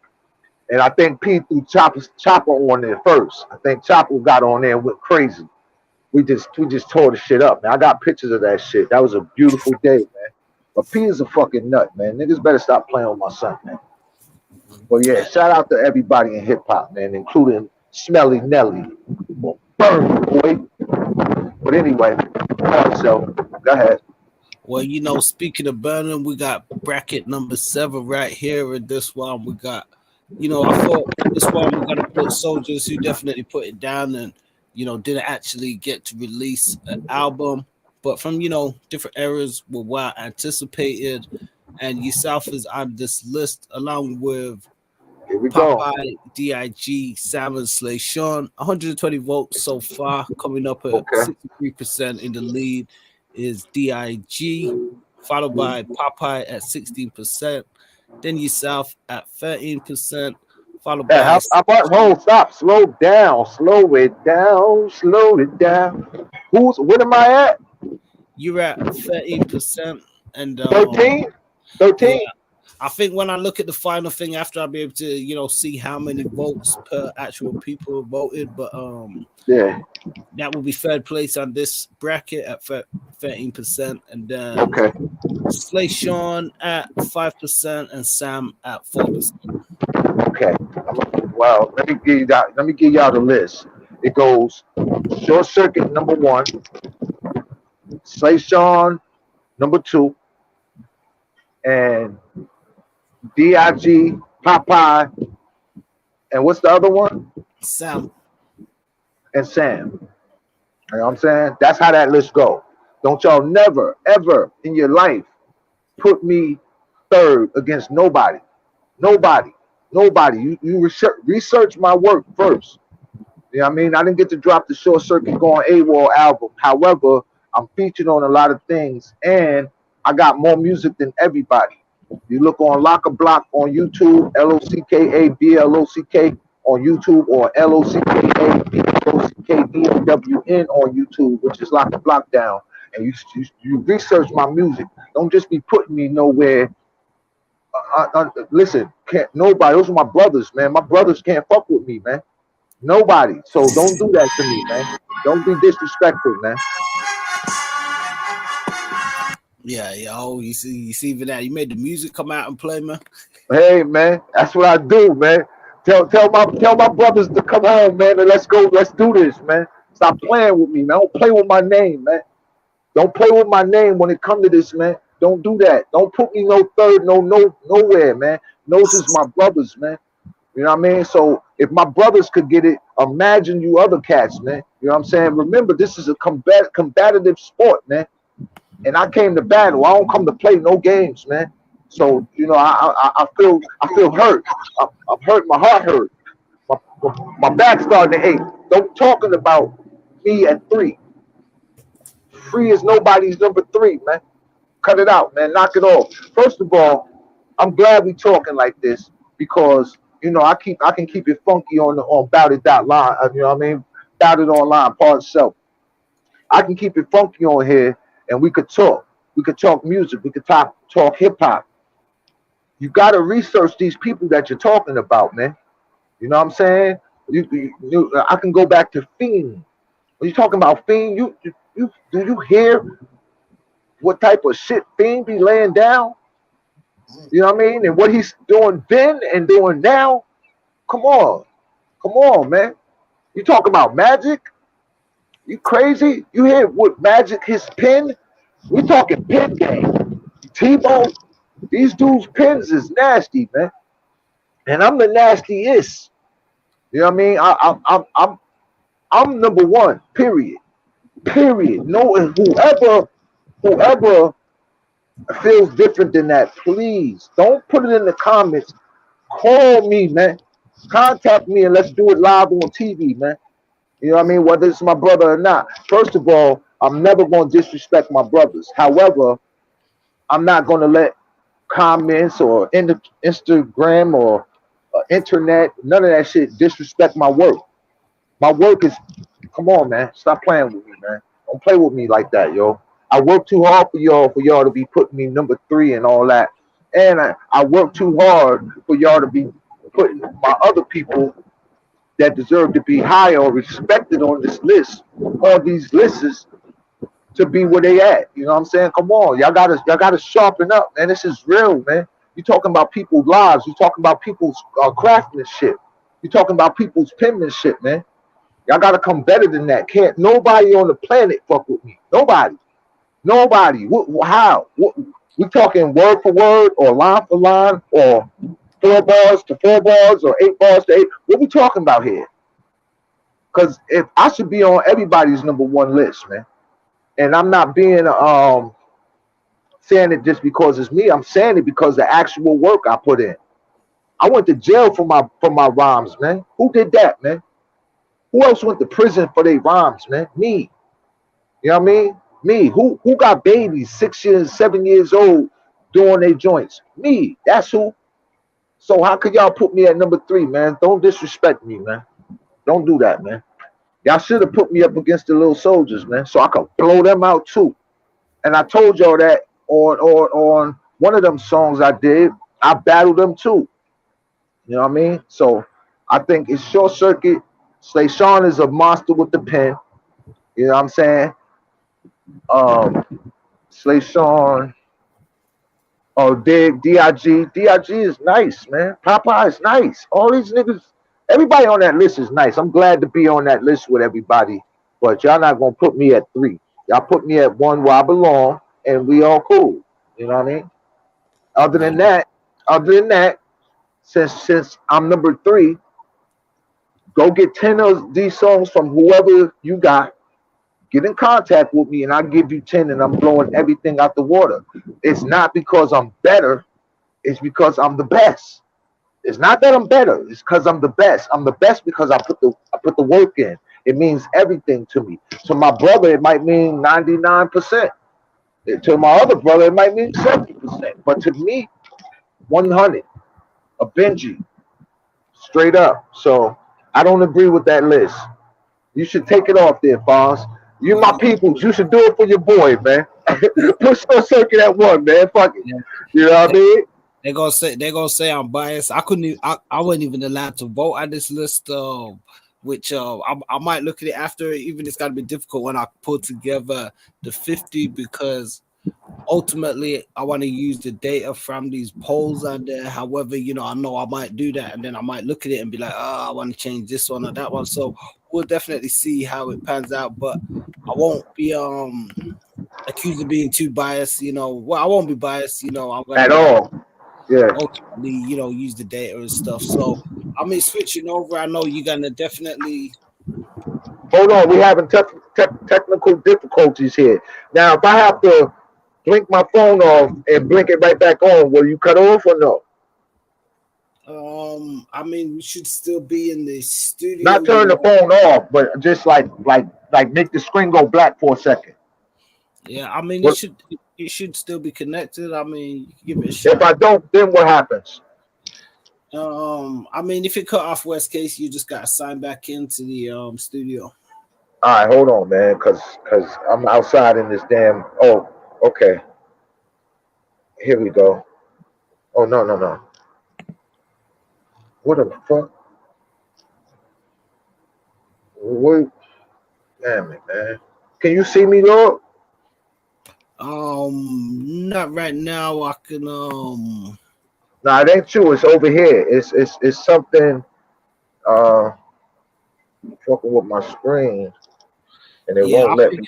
And I think P threw Chopper on there first. I think Chopper got on there and went crazy. We just tore the shit up, man. I got pictures of that shit. That was a beautiful day, man. But P is a fucking nut, man. Niggas better stop playing with my son, man. But yeah, shout out to everybody in hip hop, man, including Smelly Nelly. Burn, boy. But anyway, so go ahead. Well, speaking of burning, we got bracket number 7 right here. And this one we got, I thought this one we're gonna put Soldiers who definitely put it down and didn't actually get to release an album, but from different eras were well anticipated. And yourself is on this list along with Popeye, DIG, Salmon, Slay Sean. 120 votes so far, coming up at 63% in the lead is DIG, followed by Popeye at 16%, then yourself at 13%, followed by stop, slow it down. What am I at? You're at 13%, and 13. Yeah, I think when I look at the final thing after, I'll be able to see how many votes per actual people voted. But that will be third place on this bracket at 13%, and then Slay Sean at 5% and Sam at 4%. Okay. Well, let me give y'all the list. It goes Short Circuit number 1, Slay Sean number 2, and DIG, Popeye, and what's the other one? Sam. And Sam. You know what I'm saying? That's how that list go. Don't y'all never, ever in your life put me third against nobody. Nobody. You research my work first. You know what I mean? I didn't get to drop the Short Circuit Going AWOL album. However, I'm featured on a lot of things, and I got more music than everybody. You look on Lock a Block on YouTube, LOCKABLOCK on YouTube, or LOCKABLOCKDWN on YouTube, which is Lock a Block Down. And you research my music. Don't just be putting me nowhere. Listen, nobody. Those are my brothers, man. My brothers can't fuck with me, man. Nobody. So don't do that to me, man. Don't be disrespectful, man. Yeah. Oh, you see even that. You made the music come out and play, man. Hey, man, that's what I do, man. Tell my brothers to come home, man, and let's go. Let's do this, man. Stop playing with me, man. Don't play with my name, man. Don't play with my name when it comes to this, man. Don't do that. Don't put me no third, nowhere, man. Those is my brothers, man. You know what I mean? So if my brothers could get it, imagine you other cats, man. You know what I'm saying? Remember, this is a combative sport, man. And I came to battle. I don't come to play no games, man. So I feel hurt. I'm hurt. My heart hurt. My My back's starting to ache. Don't talking about me at 3. Free is nobody's number 3, man. Cut it out, man. Knock it off. First of all, I'm glad we talking like this because you know I can keep it funky on Bout It.line. You know what I mean? Bout It online, part itself. I can keep it funky on here, and we could talk. We could talk music. We could talk hip hop. You got to research these people that you're talking about, man. You know what I'm saying? I can go back to Fiend. When you talking about Fiend, do you hear what type of shit Fiend be laying down? You know what I mean? And what he's doing then and doing now? Come on, man. You talk about Magic? You crazy? You hear what Magic, his pen? We talking pen game. Tebow, these dudes' pens is nasty, man. And I'm the nastiest. You know what I mean? I'm number 1. Period. No, whoever feels different than that, please don't put it in the comments. Call me, man. Contact me and let's do it live on TV, man. You know what I mean? Whether it's my brother or not. First of all, I'm never going to disrespect my brothers. However, I'm not going to let comments or Instagram or internet, none of that shit disrespect my work. My work is, come on, man. Stop playing with me, man. Don't play with me like that, yo. I work too hard for y'all to be putting me number 3 and all that. And I work too hard for y'all to be putting my other people that deserve to be higher or respected on this list, on these lists, to be where they at. You know what I'm saying? Come on, y'all gotta sharpen up, man. This is real, man. You talking about people's lives. You talking about people's craftsmanship. You talking about people's penmanship, man. Y'all gotta come better than that. Can't nobody on the planet fuck with me. Nobody. How? We talking word for word or line for line or 4 bars to 4 bars or 8 bars to 8? What we talking about here? Because if I should be on everybody's number 1 list, man. And I'm not being saying it just because it's me. I'm saying it because the actual work I put in. I went to jail for my rhymes, man. Who did that, man? Who else went to prison for their rhymes, man? Me. You know what I mean? Me. Who got babies 6 years, 7 years old doing their joints? Me. That's who. So how could y'all put me at number 3, man? Don't disrespect me, man. Don't do that, man. Y'all should have put me up against the little soldiers, man, so I could blow them out too. And I told y'all that on one of them songs I did, I battled them too. You know what I mean? So I think it's Short Circuit. Slay Sean is a monster with the pen. You know what I'm saying? Slay Sean. Oh, D.I.G. D.I.G. is nice, man. Popeye is nice. All these niggas, everybody on that list is nice. I'm glad to be on that list with everybody. But y'all not going to put me at 3. Y'all put me at 1 where I belong, and we all cool. You know what I mean? Other than that, since I'm number 3, go get 10 of these songs from whoever you got. Get in contact with me and I'll give you 10 and I'm blowing everything out the water. It's not because I'm better. It's because I'm the best. It's not that I'm better. It's because I'm the best. I'm the best because I put the work in. It means everything to me. To my brother, it might mean 99%. To my other brother, it might mean 70%. But to me, 100. A Benji. Straight up. So I don't agree with that list. You should take it off there, Fonz. You my peoples. You should do it for your boy, man. Put Short Circuit at 1, man. Fuck it. Yeah. You know what I mean? They're gonna say I'm biased. I wasn't even allowed to vote on this list. Which I might look at it after. Even it's gotta be difficult when I put together the 50 because ultimately I want to use the data from these polls out there. However, you know I might do that, and then I might look at it and be like, oh, I want to change this one or that one. So we'll definitely see how it pans out, but I won't be accused of being too biased. You know, well, I won't be biased. You know, I'm gonna at all. Yeah. Ultimately, you know, use the data and stuff. So I mean, switching over. I know you're gonna definitely. Hold on, we having technical difficulties here. Now, if I have to blink my phone off and blink it right back on, will you cut off or no? I mean, we should still be in the studio. Not turn the phone off, but just like make the screen go black for a second. Yeah, I mean, What, it should still be connected. I mean, you can give it a shot. if I don't, then what happens? I mean, if it cut off worst case, you just gotta sign back into the studio. All right, hold on, man, cause I'm outside in this damn. Oh, okay. Here we go. Oh no. What the fuck? What? Damn it, man. Can you see me, Lord? Not right now. I can Nah, it ain't you. It's over here. It's something. Fucking with my screen, and it yeah, won't let me.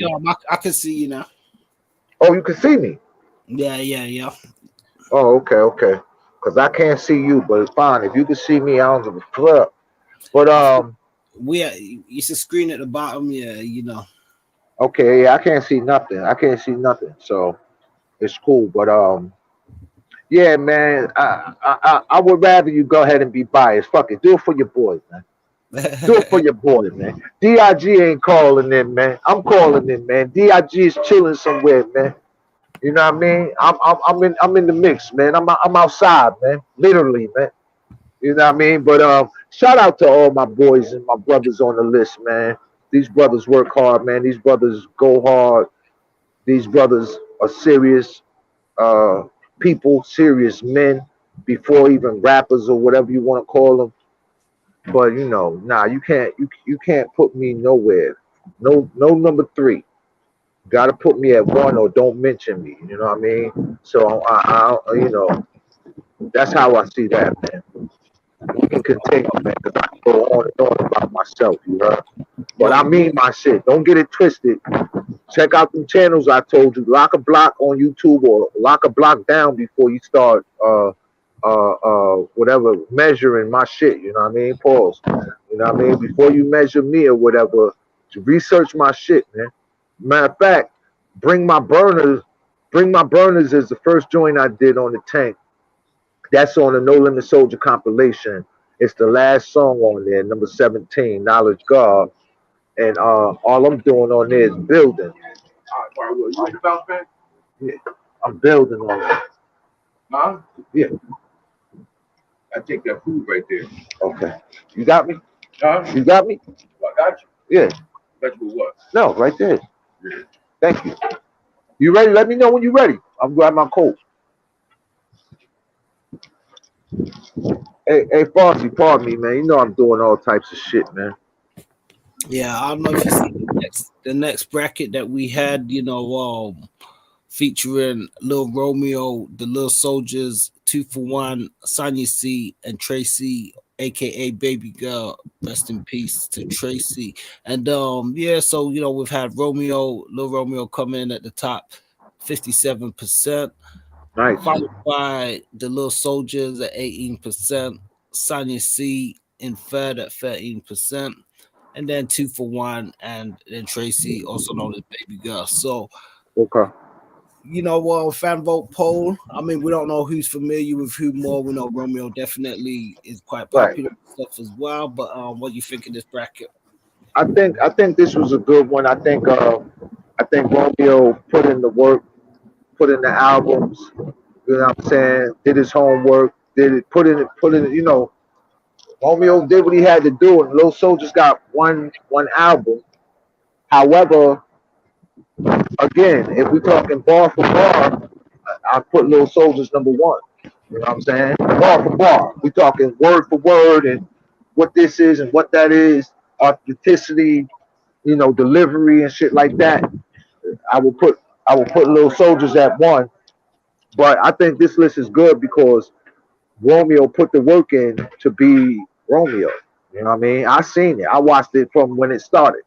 I can see you now. Oh, you can see me. Yeah. Oh, okay. Cause I can't see you, but it's fine. If you can see me, I don't give a fuck. But it's a screen at the bottom. Yeah, you know. okay, yeah, I can't see nothing. So it's cool. But yeah, man, I would rather you go ahead and be biased. Fuck it, do it for your boys, man. Do it for your boy, man. DIG ain't calling in, man. I'm calling in, man. DIG is chilling somewhere, man. You know what I mean? I'm in the mix, man. I'm outside, man. Literally, man. You know what I mean? But shout out to all my boys and my brothers on the list, man. These brothers work hard, man. These brothers go hard. These brothers are serious people, serious men, before even rappers or whatever you want to call them. But you know, nah, you can't put me nowhere. No number three. Got to put me at one or don't mention me. You know what I mean? So I you know, that's how I see that, man. We can continue, man, because I can go on and on about myself, you heard? But I mean my shit. Don't get it twisted. Check out them channels I told you. Lock a block on YouTube or lock a block down before you start whatever measuring my shit. You know what I mean? Pause. You know what I mean? Before you measure me or whatever, to research my shit, man. Matter of fact, Bring My Burners is the first joint I did on the tank. That's on the No Limit Soldier compilation. It's the last song on there, number 17, Knowledge God. And all I'm doing on there is building. Yeah, I'm building on it. Huh? Yeah. I take that food right there. Okay. You got me? Huh? You got me? I got you. Yeah. Got you with what? No, right there. Yeah. Thank you. You ready? Let me know when you're ready. I'm grabbing my coat. Hey, Fossey, pardon me, man. You know I'm doing all types of shit, man. Yeah, I don't know if you see the next bracket that we had, you know, featuring Lil Romeo, the Little Soldiers, 2 for 1, Sonya C, and Tracy, aka Baby Girl. Rest in peace to Tracy. And yeah, so you know, we've had Lil Romeo come in at the top, 57%. Nice. Followed by the Little Soldiers at 18%, Sonya C in third at 13%, and then 2 for 1, and then Tracy, also known as Baby Girl. So, okay, you know, fan vote poll. I mean, we don't know who's familiar with who more. We know Romeo definitely is quite popular stuff as well. But what do you think of this bracket? I think this was a good one. I think Romeo put in the work, put in the albums. You know what I'm saying? Did his homework. Put in. You know, Romeo did what he had to do, and Lil Soldier's got one album. However, again, if we're talking bar for bar, I put Lil Soldier's number one. You know what I'm saying? Bar for bar. We talking word for word and what this is and what that is, authenticity, you know, delivery and shit like that. I will put Lil Soldiers at one. But I think this list is good because Romeo put the work in to be Romeo. You know what I mean? I seen it. I watched it from when it started.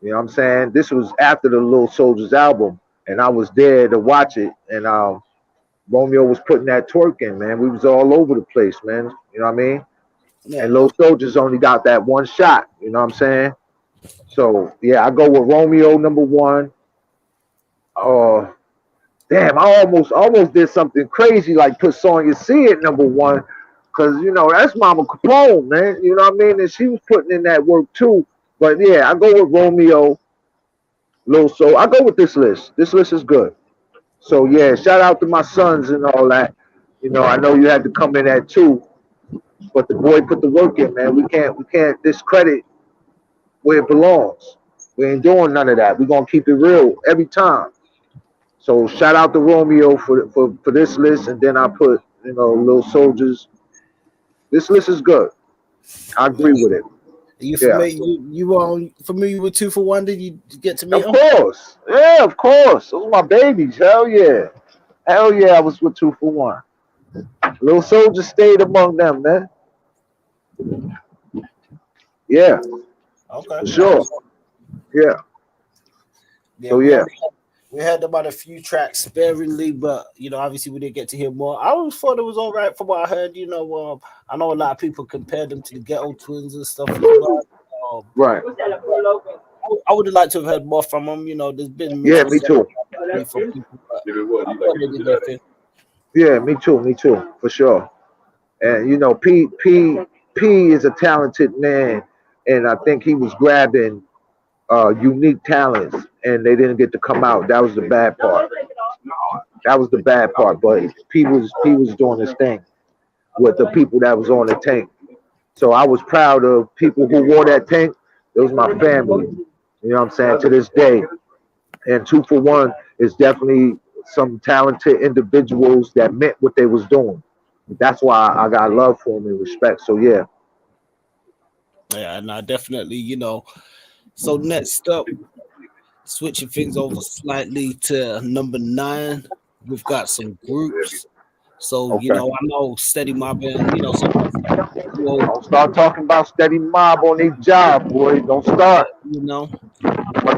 You know what I'm saying? This was after the Little Soldiers album, and I was there to watch it. And Romeo was putting that twerk in, man. We was all over the place, man. You know what I mean? Yeah. And Little Soldiers only got that one shot. You know what I'm saying? So yeah, I go with Romeo number one. Damn, I almost did something crazy like put Sonya C at number one, Cause you know that's Mama Capone, man. You know what I mean? And she was putting in that work too. But yeah, I go with Romeo, Lil Soul. I go with this list. This list is good. So yeah, shout out to my sons and all that. You know, I know you had to come in at 2, but the boy put the work in, man. We can't discredit where it belongs. We ain't doing none of that. We're gonna keep it real every time. So shout out to Romeo for this list, and then I put Little Soldiers. This list is good. I agree with it. You Yeah, familiar? You familiar with 2 for 1? Did you get to meet of him? course. Yeah, of course. Those are my babies. Hell yeah. Hell yeah. I was with 2 for 1. Little Soldier stayed among them, man. Yeah, Okay. for sure. Yeah. Yeah, So yeah. we heard about a few tracks sparingly, but obviously we didn't get to hear more. I always thought it was all right from what I heard. I know a lot of people compared them to the Ghetto Twins and stuff as well. Right. I would have liked to have heard more from them. There's been Yeah, me too. from people, but If it was, I you thought like they it did to their that. thing. Yeah, me too, for sure. And P is a talented man, and I think he was grabbing unique talents, and they didn't get to come out. That was the bad part. That was the bad part. But P was doing his thing with the people that was on the tank. So I was proud of people who wore that tank. It was my family. You know what I'm saying? To this day. And 2 for 1 is definitely some talented individuals that meant what they was doing. That's why I got love for them and respect. So yeah. Yeah, and I definitely. So next up, switching things over slightly to number 9, we've got some groups. So Okay. I know Steady Mobbing. Don't start talking about Steady Mob on their job, boy. Don't start. I'm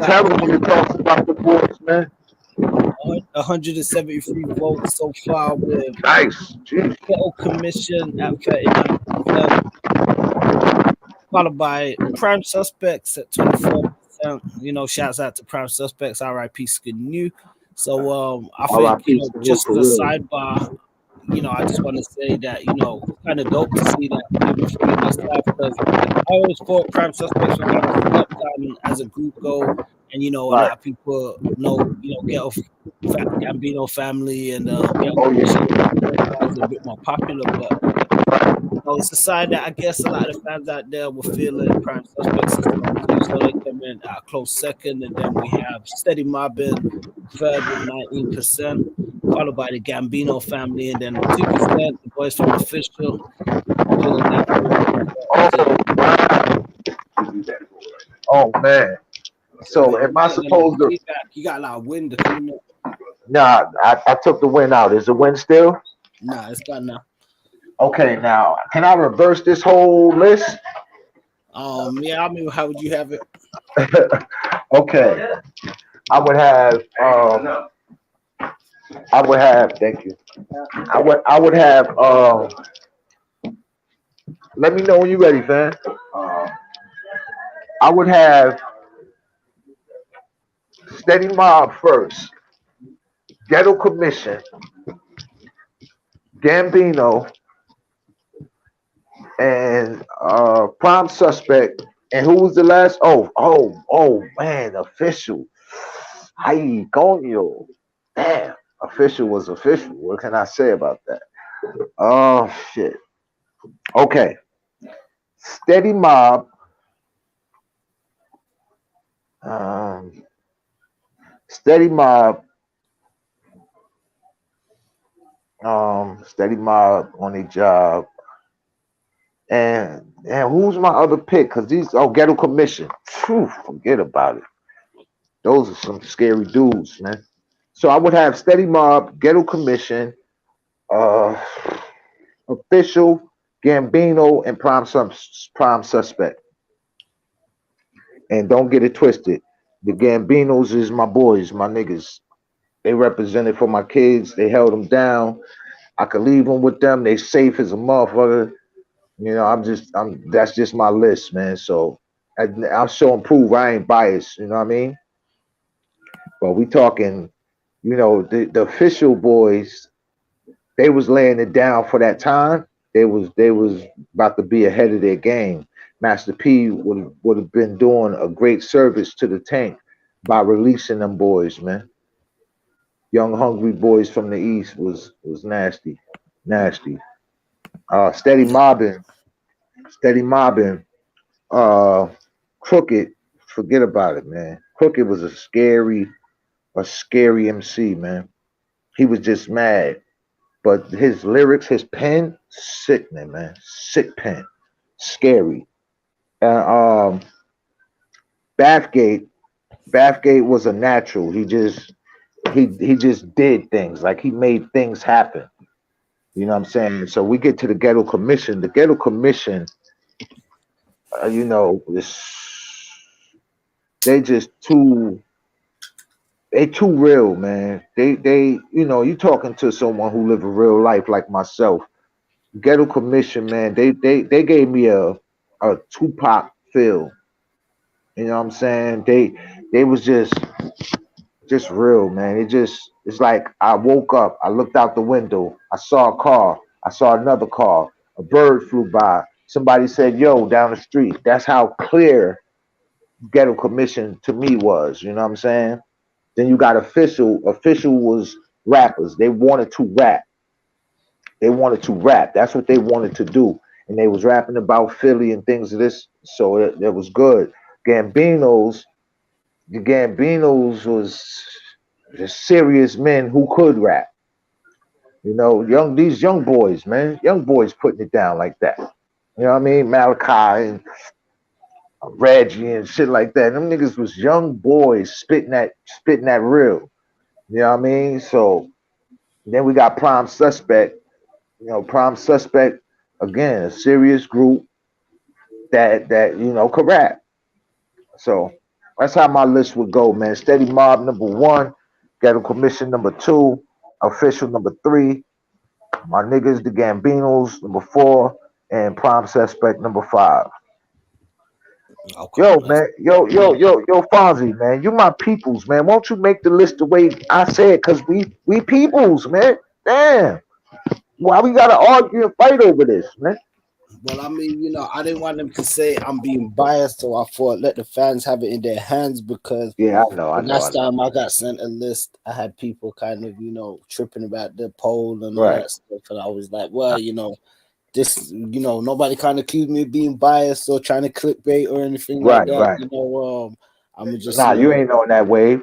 terrible when it talks about the boys, man. 173 votes so far with Nice. Jeez. Ghetto Commission at 39%, followed by Prime Suspects at 24%. Shouts out to Prime Suspects, RIP Skinu. So I think, R.I.P. Skinu just for as a real. sidebar, I just want to say that, kind of dope to see that moving through myself, because I always thought Prime Suspects were kind of slept on as a group go. And, a lot of people know, Ghetto Gambino family and Ghetto Commission is a bit more popular, but it's a side that I guess a lot of the fans out there will feel that Prime Suspects is strong too, so they come in at a close second, and then we have Steady Mobbing third with 19%, followed by the Gambino family, and then 2% the boys from Official. Oh man. So am I supposed to? You got a lot of wind coming up. Nah, I took the win out. Is the win still? Nah, it's gone now. Okay, now can I reverse this whole list? Yeah, I mean, how would you have it? Okay, I would have. Thank you. I would have. Let me know when you're ready, fam. I would have Steady Mob first, Ghetto Commission, Gambino, and Prime Suspect. And who was the last? Oh man, Official. Ay, coño. Damn, Official was Official. What can I say about that? Oh shit. Okay. Steady Mob. Steady Mob. Steady Mob on a job. And who's my other pick? Cause Ghetto Commission. Phew, forget about it. Those are some scary dudes, man. So I would have Steady Mob, Ghetto Commission, Official, Gambino, and Prime Suspect. And don't get it twisted. The Gambinos is my boys, my niggas. They represented for my kids. They held them down. I could leave them with them. They safe as a motherfucker. That's just my list, man. So I'll show and prove I ain't biased. You know what I mean? But we talking, the Official boys, they was laying it down for that time. they was about to be ahead of their game. Master P would have been doing a great service to the tank by releasing them boys, man. Young hungry boys from the east was nasty, nasty. Steady mobbing, steady mobbing. Uh, Crooked, forget about it, man. Crooked was a scary MC, man. He was just mad, but his lyrics, his pen, sickening, man. Sick pen, scary. And Bathgate, Bathgate was a natural. He just did things like he made things happen. You know what I'm saying? So we get to the Ghetto Commission. The Ghetto Commission, you know, they just too real, man. They you know, you talking to someone who live a real life like myself. Ghetto Commission, man, they gave me a Tupac feel. You know what I'm saying? They was just real, man. It's like I woke up, I looked out the window, I saw a car, I saw another car, a bird flew by. Somebody said, "Yo," down the street. That's how clear Ghetto Commission to me was. You know what I'm saying? Then you got official. Official was rappers. They wanted to rap. They wanted to rap. That's what they wanted to do. And they was rapping about Philly and things of this. So it was good. Gambinos, the Gambinos was just serious men who could rap. You know, these young boys, man. Young boys putting it down like that. You know what I mean? Malachi and Reggie and shit like that. Them niggas was young boys spitting that real. You know what I mean? So then we got Prime Suspect. You know, Prime Suspect, again, a serious group that you know could rap. So that's how my list would go, man. Steady Mob number 1, Ghetto Commission number 2, Official number 3, my niggas the Gambinos number 4, and Prime Suspect number 5. Okay, Yo, man, yo, Fonzie, man, you my peoples, man. Won't you make the list the way I said? Cause we peoples, man. Damn, why we gotta argue and fight over this, man? well, I mean, you know, I didn't want them to say I'm being biased, so I thought let the fans have it in their hands because Yeah, the last time I got sent a list, I had people kind of, you know, tripping about the poll and all Right. that stuff, and I was like, well, you know, this, you know, nobody kind of accused me of being biased or trying to clickbait or anything like Right, that. right. You know, I'm just, Nah, you you know, ain't on that wave.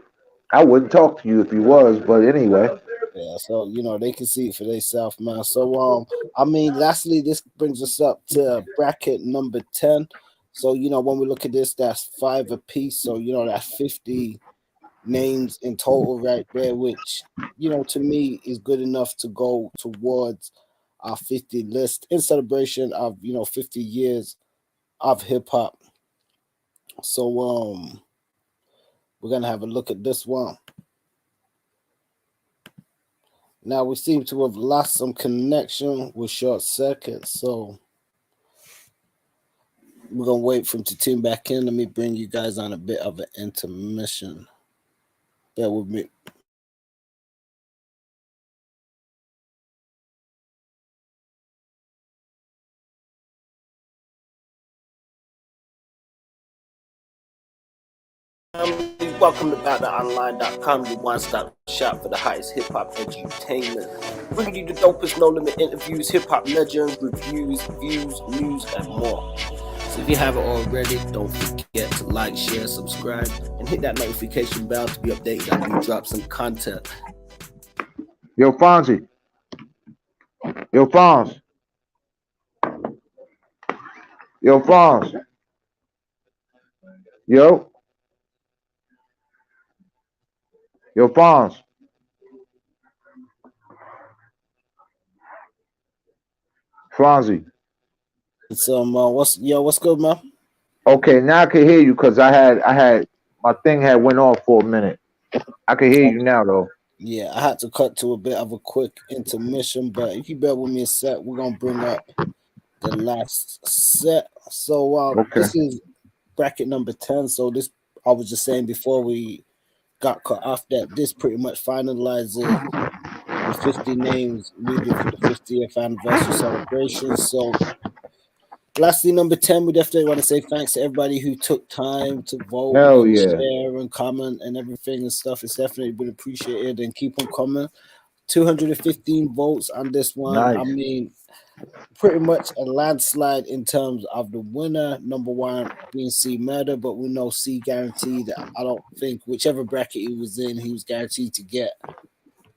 I wouldn't talk to you if you was, but anyway. yeah. So you know, they can see it for themselves, man. So I mean, lastly, this brings us up to bracket number 10. So you know, when we look at this, that's 5 apiece. So you know, that's 50 names in total right there, which you know to me is good enough to go towards our 50 list in celebration of 50 years of hip hop. So we're gonna have a look at this one. Now we seem to have lost some connection with short circuit, so we're gonna wait for him to tune back in. Let me bring you guys on a bit of an intermission. Bear with me. Welcome to BoutTheOnline.com, your one-stop shop for the highest hip-hop entertainment. Bringing you the dopest no-limit interviews, hip-hop legends, reviews, views, news, and more. So if you haven't already, don't forget to like, share, subscribe, and hit that notification bell to be updated on new drops and content. Yo, Fonzie. Yo, Fonz. Yo, Fonz. Yo. Yo, Fonz. Fonzie. So what's good, man? Okay, now I can hear you because I had my thing had went off for a minute. I can hear you now though. Yeah, I had to cut to a bit of a quick intermission, but if you bear with me a sec, we're gonna bring up the last set. So Okay. this is bracket number 10. So this, I was just saying before we got cut off, that this pretty much finalizes the 50 names needed for the 50th anniversary celebration. So, lastly, number 10, we definitely want to say thanks to everybody who took time to vote Hell and yeah. share and comment and everything and stuff. It's definitely been appreciated, and keep on coming. 215 votes on this one. Nice. I mean, pretty much a landslide in terms of the winner. Number one being C Murder, but we know C guaranteed. I don't think whichever bracket he was in, he was guaranteed to get,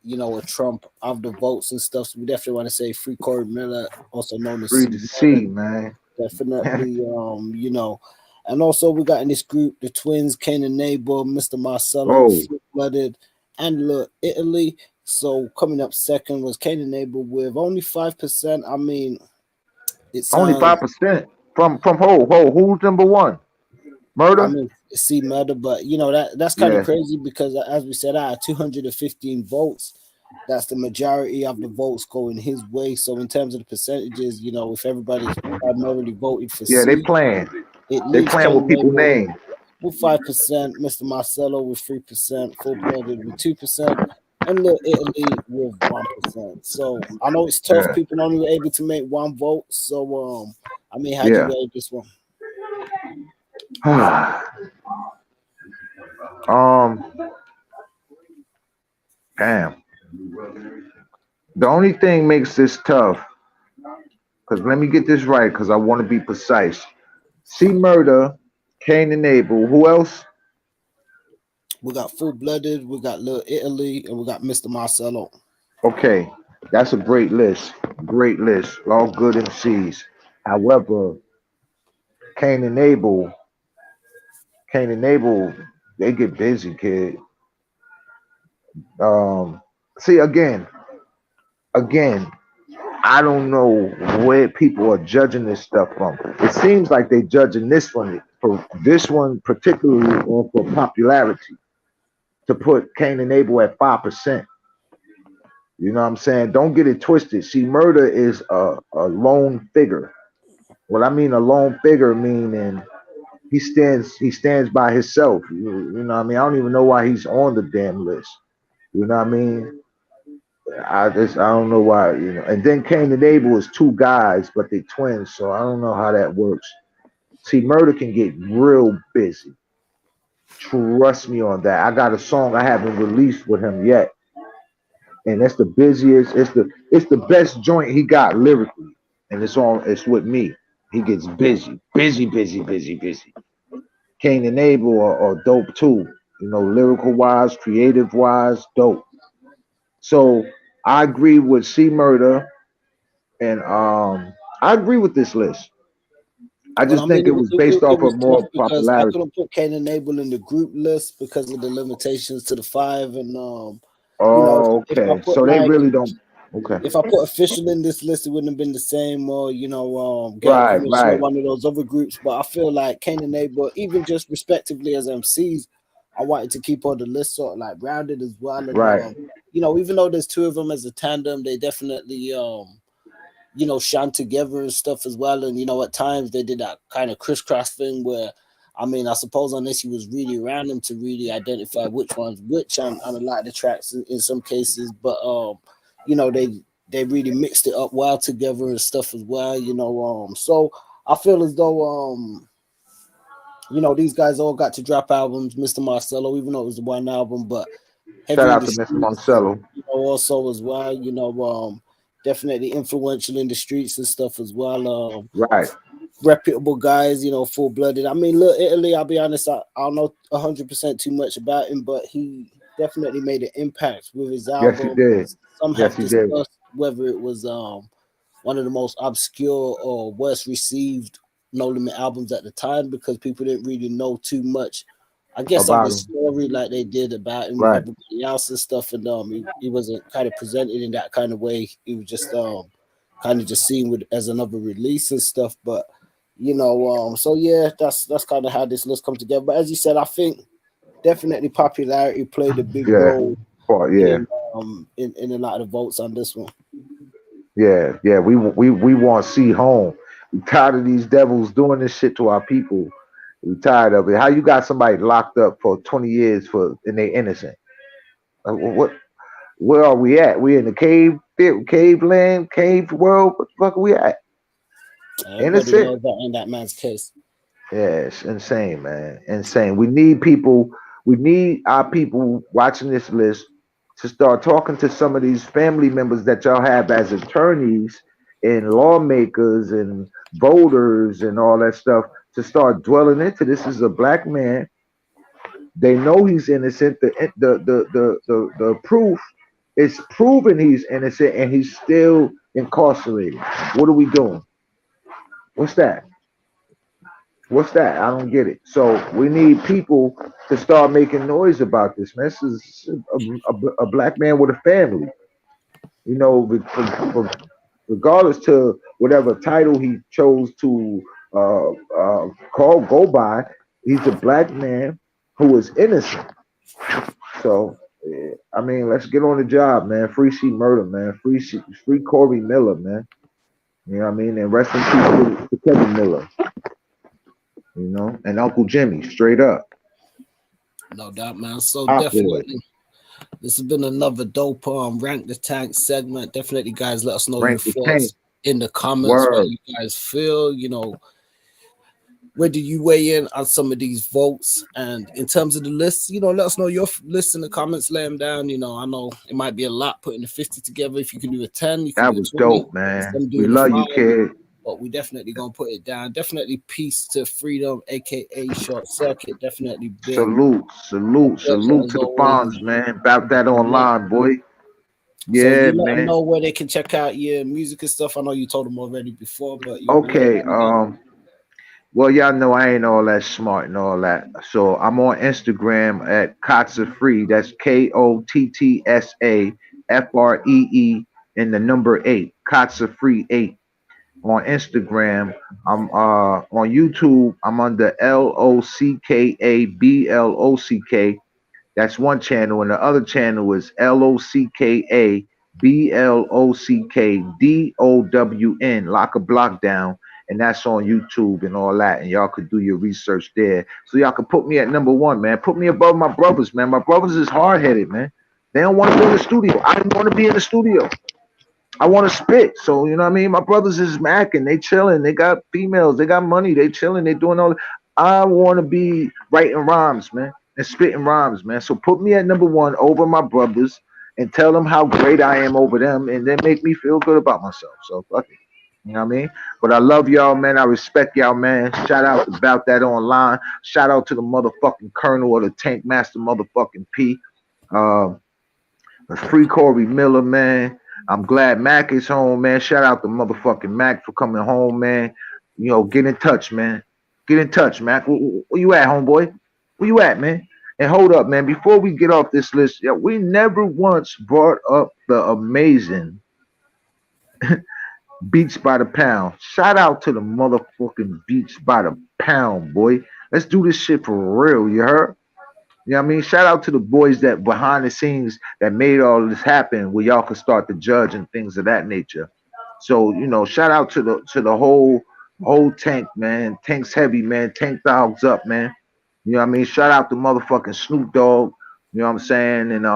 you know, a trump of the votes and stuff. So we definitely want to say free Corey Miller, also known as Free C to Murder. see, man. Definitely, you know. And also we got in this group the twins, Kane Abel, Mr. Marcello, Oh, Blooded, and Little Italy. So coming up second was Kane Abel with only 5%. I mean, it only sounds, 5% from who's number one? I Murder? mean, C Murder, but you know that's kind of Yeah. crazy because as we said, out of 215 votes, that's the majority of the votes going his way. So in terms of the percentages, you know, if everybody's primarily voted for Yeah, they C, playing. it They leaves playing with Kane people's Abel names. with 5%, Mr. Marcello with 3%, Full Blooded with 2%, and Little Italy with 1%. So I know it's tough. Yeah. People only were able to make one vote. So I mean, how'd you Yeah. rate this one? Damn. The only thing makes this tough, because let me get this right, because I want to be precise. C Murder, Kane and Abel. Who else? We got Full Blooded, we got Little Italy, and we got Mr. Marcello. Okay, that's a great list. Great list. All good MCs. However, Kane and Abel, they get busy, kid. See again, I don't know where people are judging this stuff from. It seems like they're judging this one for this one particularly or for popularity to put Kane and Abel at 5%. You know what I'm saying? Don't get it twisted. See, Murder is a lone figure. What I mean a lone figure meaning he stands by himself. You know what I mean? I don't even know why he's on the damn list. You know what I mean? I don't know why, you know. And then Kane and Abel is two guys, but they twins, so I don't know how that works. See, Murder can get real busy. Trust me on that. I got a song I haven't released with him yet, and that's the busiest. It's the best joint he got lyrically, and it's with me. He gets busy. Kane and Abel are dope too. You know, lyrical wise, creative wise, dope. So I agree with C Murder, and I agree with this list. I Well, just I mean, think it was based it off was of tough more because I popularity. couldn't put Kane and Abel in the group list because of the limitations to the 5, and you know, Oh, if I okay. put So they like really don't. Okay. if I put official in this list, it wouldn't have been the same, or you know, getting Right, permission of right, one of those other groups. But I feel like Kane and Abel, even just respectively as MCs, I wanted to keep all the list sort of like rounded as well. And right. you know, even though there's two of them as a tandem, they definitely you know, shine together and stuff as well. And you know, at times they did that kind of crisscross thing where, I mean, I suppose unless he was really around them to really identify which one's which on a lot of the tracks in some cases, but you know, they really mixed it up well together and stuff as well. You know, so I feel as though you know, these guys all got to drop albums. Mr. Marcello, even though it was one album, but Shout heavy in out the to Mr. streets, Moncello. you know, also as well. You know, definitely influential in the streets and stuff as well. Right. Reputable guys, you know, Full Blooded. I mean, look, Italy, I'll be honest, I don't know 100% too much about him, but he definitely made an impact with his Yes, he album. did. Some Yes, have he did. discussed whether it was one of the most obscure or worst received No Limit albums at the time because people didn't really know too much, I guess, of About his him. story like they did about him with Right. everybody else and stuff. And he wasn't kind of presented in that kind of way. He was just kind of just seen with as another release and stuff. But you know, so yeah, that's kind of how this list comes together. But as you said, I think definitely popularity played a big Yeah. role Oh, yeah. in a lot of the votes on this one. Yeah. Yeah. We want to see home. We tired of these devils doing this shit to our people. We tired of it. How you got somebody locked up for 20 years and they innocent? What? Where are we at? We in the cave land, cave world. What the fuck are we at? Everybody Innocent? knows that in that man's case. Yes, insane, man. Insane. We need people, we need our people watching this list to start talking to some of these family members that y'all have as attorneys and lawmakers and voters and all that stuff to start dwelling into this. Is a black man. They know he's innocent. The proof is proven he's innocent and he's still incarcerated. What are we doing? What's that? What's that? I don't get it. So we need people to start making noise about this, man. This is a black man with a family. You know, regardless to whatever title he chose to go by, he's a black man who is innocent. So, I mean, let's get on the job, man. Free C Murder, man. Free Corey Miller, man. You know what I mean? And rest in peace to Kevin Miller. You know, and Uncle Jimmy, straight up. No doubt, man. So Top definitely, this has been another dope Rank the Tank segment. Definitely, guys, let us know your thoughts in the comments. What you guys feel, you know, where do you weigh in on some of these votes? And in terms of the list, you know, let us know your list in the comments. Lay them down. You know, I know it might be a lot putting the 50 together. If you can do a 10, you can that do was 20. Dope, man. We love 5, you, kid. But we definitely gonna put it down. Definitely peace to Freedom, aka Short Circuit. Definitely been salute to the Fonz, man. About that online, boy. Yeah, so you let man. them know where they can check out your music and stuff. I know you told them already before, but okay. Well, y'all know I ain't all that smart and all that. So I'm on Instagram at Kotsa Free. That's KOTTSAFREE and the number 8. Kotsa Free 8. On Instagram, I'm on YouTube, I'm under LOCKABLOCK. That's one channel, and the other channel is LOCKABLOCKDOWN, Lock a Block Down, and that's on YouTube and all that. And y'all could do your research there. So y'all could put me at number 1, man. Put me above my brothers, man. My brothers is hard-headed, man. They don't want to be in the studio. I don't want to be in the studio. I want to spit. So, you know what I mean? My brothers is macking. They chilling. They got females. They got money. They chilling. They doing all that. I want to be writing rhymes, man, and spitting rhymes, man. So put me at number 1 over my brothers and tell them how great I am over them and then make me feel good about myself. So, fuck it. You know what I mean? But I love y'all, man. I respect y'all, man. Shout out to About That Online. Shout out to the motherfucking Colonel of the Tank Master motherfucking P. Free Corey Miller, man. I'm glad Mac is home, man. Shout out to motherfucking Mac for coming home, man. You know, get in touch, man. Get in touch, Mac. Where you at, homeboy? Where you at, man? And hold up, man. Before we get off this list, we never once brought up the amazing Beats by the Pound. Shout out to the motherfucking Beats by the Pound, boy. Let's do this shit for real, you heard? You know what I mean? Shout out to the boys that behind the scenes that made all of this happen where y'all could start to judge and things of that nature. So, you know, shout out to the whole tank, man. Tank's heavy, man. Tank dogs up, man. You know what I mean? Shout out to motherfucking Snoop Dogg. You know what I'm saying? And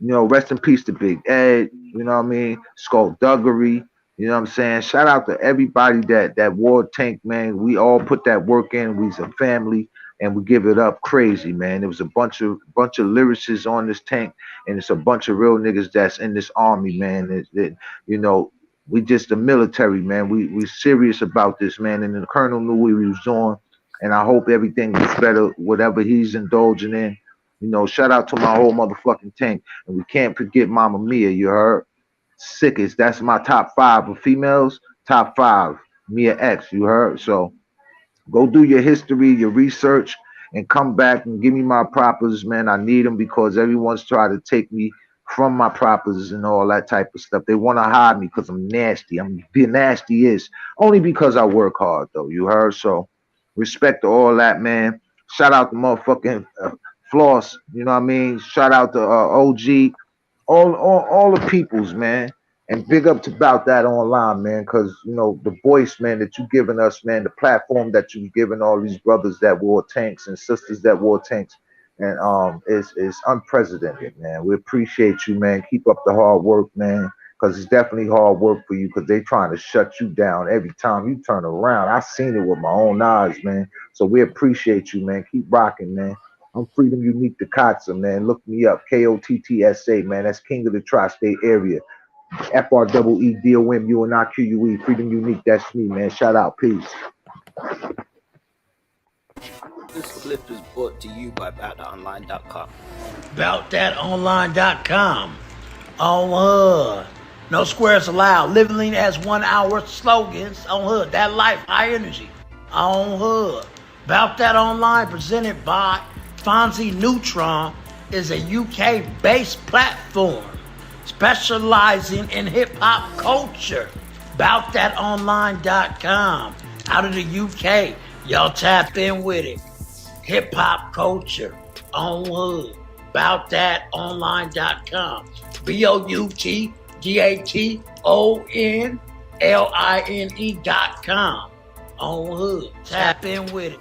you know, rest in peace to Big Ed. You know what I mean? Skullduggery. You know what I'm saying? Shout out to everybody that wore Tank, man. We all put that work in. We's a family. And we give it up crazy, man. There was a bunch of lyricists on this tank, and it's a bunch of real niggas that's in this army, man. You know, we just the military, man. We serious about this, man. And the colonel knew what he was doing, and I hope everything gets better, whatever he's indulging in. You know, shout out to my whole motherfucking tank, and we can't forget Mama Mia. You heard? Sickest. That's my top 5 of females. Top 5. Mia X. You heard? So. Go do your history, your research, and come back and give me my propers, man. I need them because everyone's trying to take me from my propers and all that type of stuff. They want to hide me because I'm nasty. I'm being nasty is only because I work hard, though. You heard? So respect to all that, man. Shout out to motherfucking Floss. You know what I mean? Shout out to OG. All the peoples, man. And big up to About That Online, man, because, you know, the voice, man, that you've given us, man, the platform that you've given all these brothers that wore tanks and sisters that wore tanks, And it's unprecedented, man. We appreciate you, man. Keep up the hard work, man, because it's definitely hard work for you, because they trying to shut you down every time you turn around. I seen it with my own eyes, man. So we appreciate you, man. Keep rocking, man. I'm Freedom Unique the Kotza, man. Look me up, KOTTSA, man. That's King of the Tri-State Area. FREEDOMUNIQUE, Freedom Unique. That's me, man. Shout out, peace. This clip is brought to you by BoutThatOnline.com. BoutThatOnline.com. On Hood. No squares allowed. Living as 1 hour slogans. On Hood. That life, high energy. On Hood. Bout That Online, presented by Fonzie Neutron, is a UK-based platform specializing in hip-hop culture. BoutThatOnline.com. Out of the UK. Y'all tap in with it. Hip-hop culture. On Hood. BoutThatOnline.com. BoutThatOnline.com. On Hood. Tap in with it.